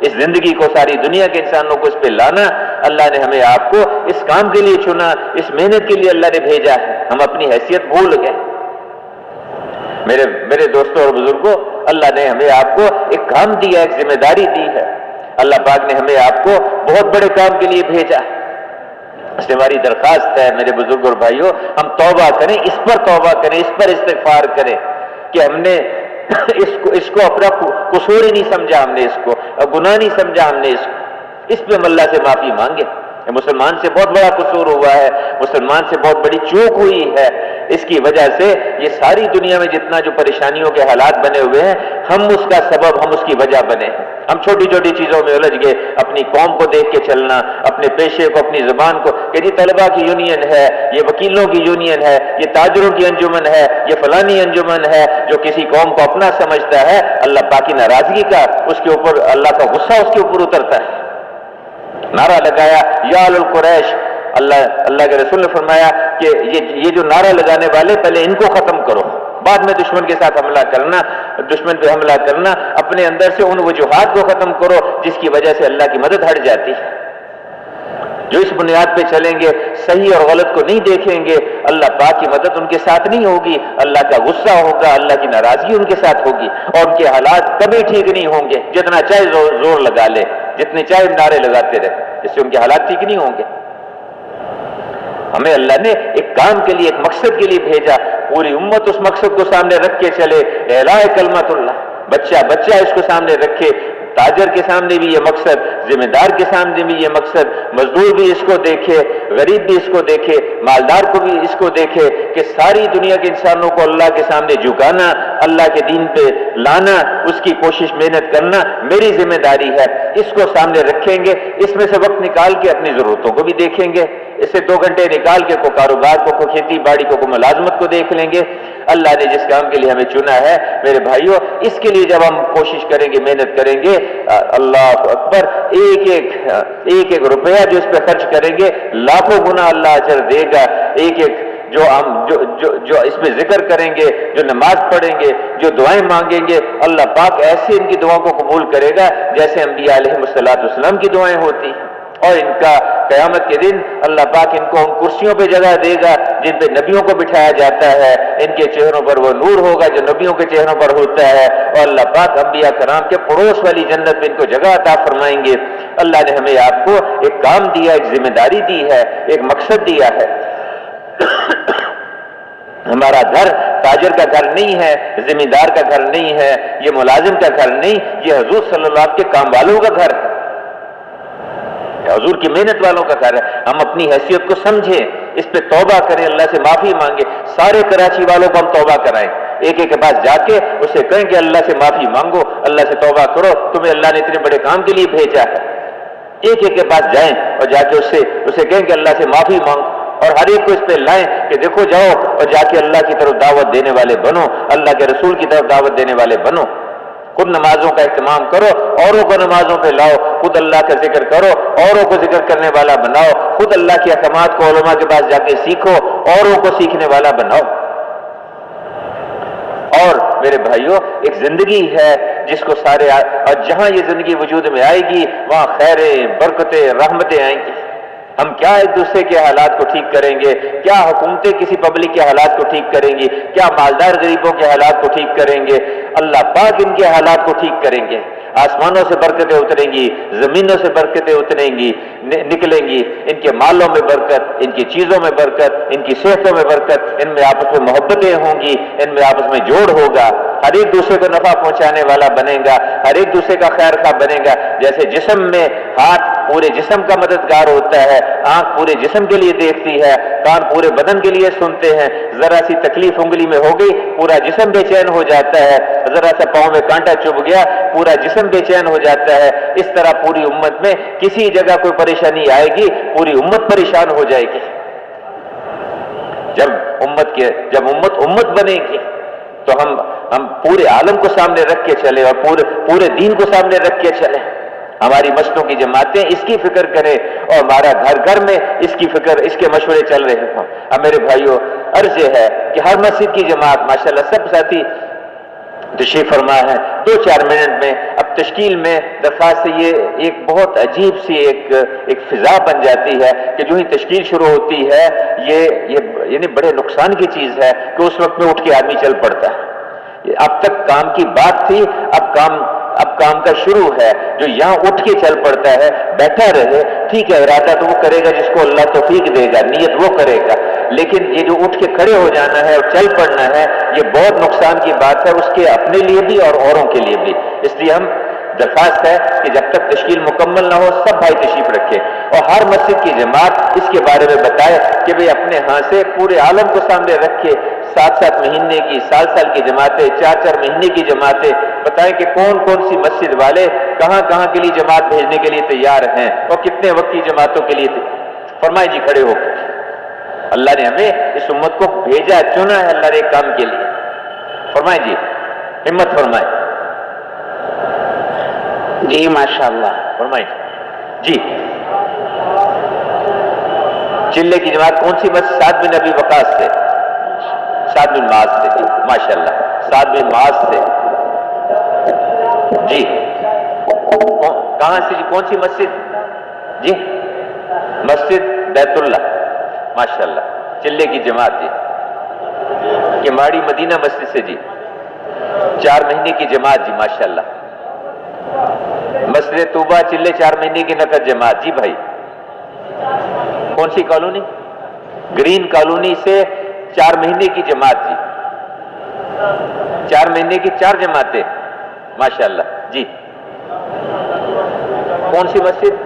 اس زندگی کو ساری دنیا کے انسانوں کو اس پہ لانا، اللہ نے ہمیں آپ کو اس کام کے لیے چنا، اس محنت کے لیے اللہ نے بھیجا ہے، ہم اپنی حیثیت بھول گئے۔ میرے دوستوں اور بزرگوں، اللہ نے ہمیں آپ کو ایک کام دیا، ایک ذمہ داری دی ہے، اللہ پاک نے ہمیں آپ کو بہت بڑے کام کے لیے بھیجا۔ اس لیے ہماری درخواست ہے میرے بزرگوں اور بھائیوں، ہم توبہ کریں، اس پر توبہ کریں، اس پر استغفار کریں کہ ہم نے اس کو اپنا قصور ہی نہیں سمجھا، ہم نے اس کو گناہ نہیں سمجھا، ہم نے اس پہ ہم اللہ سے معافی مانگے۔ مسلمان سے بہت بڑا قصور ہوا ہے، مسلمان سے بہت بڑی چوک ہوئی ہے، اس کی وجہ سے یہ ساری دنیا میں جتنا جو پریشانیوں کے حالات بنے ہوئے ہیں، ہم اس کا سبب، ہم اس کی وجہ بنے ہیں۔ ہم چھوٹی چھوٹی چیزوں میں الجھ گئے، اپنی قوم کو دیکھ کے چلنا، اپنے پیشے کو، اپنی زبان کو، کہ جی طلباء کی یونین ہے، یہ وکیلوں کی یونین ہے، یہ تاجروں کی انجمن ہے، یہ فلانی انجمن ہے، جو کسی قوم کو اپنا سمجھتا ہے، اللہ پاک کی ناراضگی کا اس کے اوپر، اللہ کا غصہ اس کے اوپر اترتا ہے۔ نعرہ لگایا یا اہل القریش، اللہ کے رسول نے فرمایا کہ یہ جو نعرہ لگانے والے، پہلے ان کو ختم کرو، بعد میں دشمن کے ساتھ حملہ کرنا، دشمن پہ حملہ کرنا، اپنے اندر سے ان وجوہات کو ختم کرو جس کی وجہ سے اللہ کی مدد ہٹ جاتی ہے۔ جو اس بنیاد پہ چلیں گے، صحیح اور غلط کو نہیں دیکھیں گے، اللہ پاک کی مدد ان کے ساتھ نہیں ہوگی، اللہ کا غصہ ہوگا، اللہ کی ناراضگی ان کے ساتھ ہوگی، اور ان کے حالات کبھی ٹھیک نہیں ہوں گے، جتنا چاہے زور لگا لے، جتنے چاہے نعرے لگاتے رہے، اس سے ان کے حالات ٹھیک نہیں ہوں گے۔ ہمیں اللہ نے ایک کام کے لیے، ایک مقصد کے لیے بھیجا، پوری امت اس مقصد کو سامنے رکھ کے چلے، اعلاء کلمت اللہ، بچہ اس کو سامنے رکھے، تاجر کے سامنے بھی یہ مقصد، ذمہ دار کے سامنے بھی یہ مقصد، مزدور بھی اس کو دیکھے، غریب بھی اس کو دیکھے، مالدار کو بھی اس کو دیکھے کہ ساری دنیا کے انسانوں کو اللہ کے سامنے جھکانا، اللہ کے دین پہ لانا، اس کی کوشش محنت کرنا میری ذمہ داری ہے۔ اس کو سامنے رکھیں گے، اس میں سے وقت نکال کے اپنی ضرورتوں کو بھی دیکھیں گے، اس سے 2 گھنٹے نکال کے کو کاروبار کو کھیتی باڑی کو ملازمت کو دیکھ لیں گے۔ اللہ نے جس کام کے لیے ہمیں چنا ہے میرے بھائیوں، اس کے لیے جب ہم کوشش کریں گے، محنت کریں گے، اللہ اکبر، ایک ایک روپیہ جو اس پہ خرچ کریں گے، لاکھوں گنا اللہ اجر دے گا۔ ایک جو اس پہ ذکر کریں گے، جو نماز پڑھیں گے، جو دعائیں مانگیں گے، اللہ پاک ایسے ان کی دعاؤں کو قبول کرے گا جیسے انبیاء علیہ السلام کی دعائیں ہوتی ہیں۔ اور ان کا قیامت کے دن اللہ پاک ان کو ان کرسیوں پہ جگہ دے گا جن پہ نبیوں کو بٹھایا جاتا ہے، ان کے چہروں پر وہ نور ہوگا جو نبیوں کے چہروں پر ہوتا ہے، اور اللہ پاک انبیاء کرام کے پڑوس والی جنت میں ان کو جگہ عطا فرمائیں گے۔ اللہ نے ہمیں آپ کو ایک کام دیا، ایک ذمہ داری دی ہے، ایک مقصد دیا ہے۔ ہمارا گھر تاجر کا گھر نہیں ہے، ذمہ دار کا گھر نہیں ہے، یہ ملازم کا گھر نہیں، یہ حضور صلی اللہ علیہ وسلم کے کام والوں کا گھر ہے، حضور کی محنت والوں کا گھر ہے۔ ہم اپنی حیثیت کو سمجھیں، اس پہ توبہ کریں، اللہ سے معافی مانگے۔ سارے کراچی والوں کو ہم توبہ کرائیں، ایک کے پاس جا کے اسے کہیں کہ اللہ سے معافی مانگو، اللہ سے توبہ کرو، تمہیں اللہ نے اتنے بڑے کام کے لیے بھیجا ہے۔ ایک کے پاس جائیں اور جا کے اسے کہیں کہ اللہ سے معافی مانگو، اور ہر ایک کو اس پہ لائیں کہ دیکھو جاؤ اور جا کے اللہ کی طرف دعوت دینے والے بنو، اللہ کے رسول کی طرف دعوت دینے والے بنو۔ خود نمازوں کا اہتمام کرو، اوروں کو نمازوں پہ لاؤ، خود اللہ کا ذکر کرو، اوروں کو ذکر کرنے والا بناؤ، خود اللہ کے احکامات کو علماء کے پاس جا کے سیکھو، اوروں کو سیکھنے والا بناؤ۔ اور میرے بھائیوں، ایک زندگی ہے جس کو اور جہاں یہ زندگی وجود میں آئے گی وہاں خیریں، برکتیں، رحمتیں آئیں گی۔ ہم کیا ایک دوسرے کے حالات کو ٹھیک کریں گے؟ کیا حکومتیں کسی پبلک کے حالات کو ٹھیک کریں گی؟ کیا مالدار غریبوں کے حالات کو ٹھیک کریں گے؟ اللہ پاک ان کے حالات کو ٹھیک کریں گے۔ آسمانوں سے برکتیں اتریں گی، زمینوں سے برکتیں اتریں گی، نکلیں گی، ان کے مالوں میں برکت، ان کی چیزوں میں برکت، ان کی صحتوں میں برکت، ان میں آپس میں محبتیں ہوں گی، ان میں آپس میں جوڑ ہوگا، ہر ایک دوسرے کو نفع پہنچانے والا بنے گا، ہر ایک دوسرے کا خیر خواہ بنے گا۔ جیسے جسم میں ہاتھ پورے جسم کا مددگار ہوتا ہے، آنکھ پورے جسم کے لیے دیکھتی ہے، کان پورے بدن کے لیے سنتے ہیں، ذرا سی تکلیف انگلی میں ہو گئی پورا جسم بے چین ہو جاتا ہے، ذرا سا پاؤں میں کانٹا چبھ گیا پورا جسم بے چین ہو جاتا ہے۔ اس طرح پوری امت میں کسی جگہ کوئی پریشانی آئے گی پوری امت پریشان ہو جائے گی۔ جب امت بنے گی تو ہم پورے عالم کو سامنے رکھ کے چلے اور پورے دین کو سامنے رکھ کے چلے۔ ہماری مسجدوں کی جماعتیں اس کی فکر کریں اور ہمارا گھر گھر میں اس کی فکر، اس کے مشورے چل رہے ہوں۔ اب میرے بھائیوں، عرض یہ ہے کہ ہر مسجد کی جماعت ماشاءاللہ سب ساتھی تشریف فرما ہے 2-4 منٹ میں اب تشکیل میں درخواست سے یہ ایک بہت عجیب سی ایک فضا بن جاتی ہے کہ جو ہی تشکیل شروع ہوتی ہے یہ یعنی بڑے نقصان کی چیز ہے کہ اس وقت میں اٹھ کے آدمی چل پڑتا ہے. اب تک کام کی بات تھی، اب کام کا شروع ہے. جو یہاں اٹھ کے چل پڑتا ہے، بیٹھا رہے ٹھیک ہے، ارادہ تو وہ کرے گا جس کو اللہ توفیق دے گا، نیت وہ کرے گا، لیکن یہ جو اٹھ کے کھڑے ہو جانا ہے اور چل پڑنا ہے یہ بہت نقصان کی بات ہے، اس کے اپنے لیے بھی اور اوروں کے لیے بھی. اس لیے ہم درخواست ہے کہ جب تک تشکیل مکمل نہ ہو سب بھائی تشریف رکھے اور ہر مسجد کی جماعت اس کے بارے میں بتائے کہ بھئی اپنے ہاں سے پورے عالم کو سامنے رکھے. 7-7 مہینے کی، سال کی جماعتیں، 4-4 مہینے کی جماعتیں بتائیں کہ کون کون سی مسجد والے کہاں کے لیے جماعت بھیجنے کے لیے تیار ہیں اور کتنے وقت کی جماعتوں کے لیے فرمائیں جی کھڑے ہو کے. اللہ نے ہمیں اس امت کو بھیجا، چنا ہے اللہ نے ایک کام کے لیے. فرمائیں جی، ہمت فرمائیں. جی ماشاءاللہ فرمائیں جی. چلے کی جماعت کون سی مسجد؟ سعد بن ابی وقاص سے، سعد بن معاذ سے. جی ماشاءاللہ، سعد بن معاذ سے. جی کہاں سے جی؟ کون سی مسجد جی؟ مسجد بیت اللہ. ماشاءاللہ چلے کی جماعت جی. کماڑی مدینہ مسجد سے جی 4 مہینے کی جماعت جی ماشاءاللہ. مسجد طوبہ چلے 4 مہینے کی نقد جماعت جی بھائی. کون سی کالونی؟ گرین کالونی سے 4 مہینے کی جماعت جی. 4 مہینے کی 4 جماعتیں ماشاءاللہ جی. کون سی مسجد؟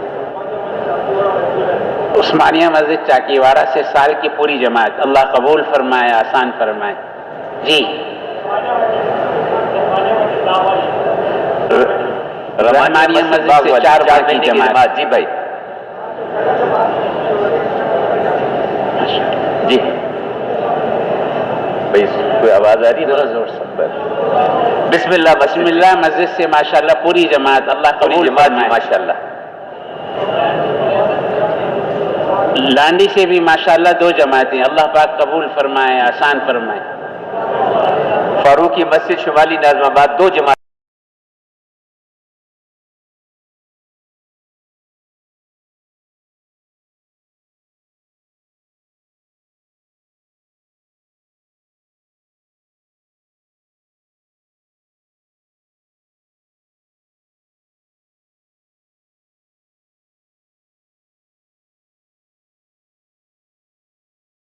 عثمانیہ مسجد چاکیوارہ سے سال کی پوری جماعت. اللہ قبول فرمائے، آسان فرمائے. جی رحمانیہ مسجد سے 4 مہینے کی جماعت جی بھائی. جی بھائی کوئی آواز آ رہی ہے؟ زور سے. بسم اللہ بسم اللہ مسجد سے ماشاءاللہ پوری جماعت. اللہ قبول فرمائے ماشاءاللہ. لانڈی سے بھی ماشاءاللہ 2 جماعتیں. اللہ پاک قبول فرمائے، آسان فرمائے. فاروقی مسجد شمالی ناظم آباد 2 جماعت.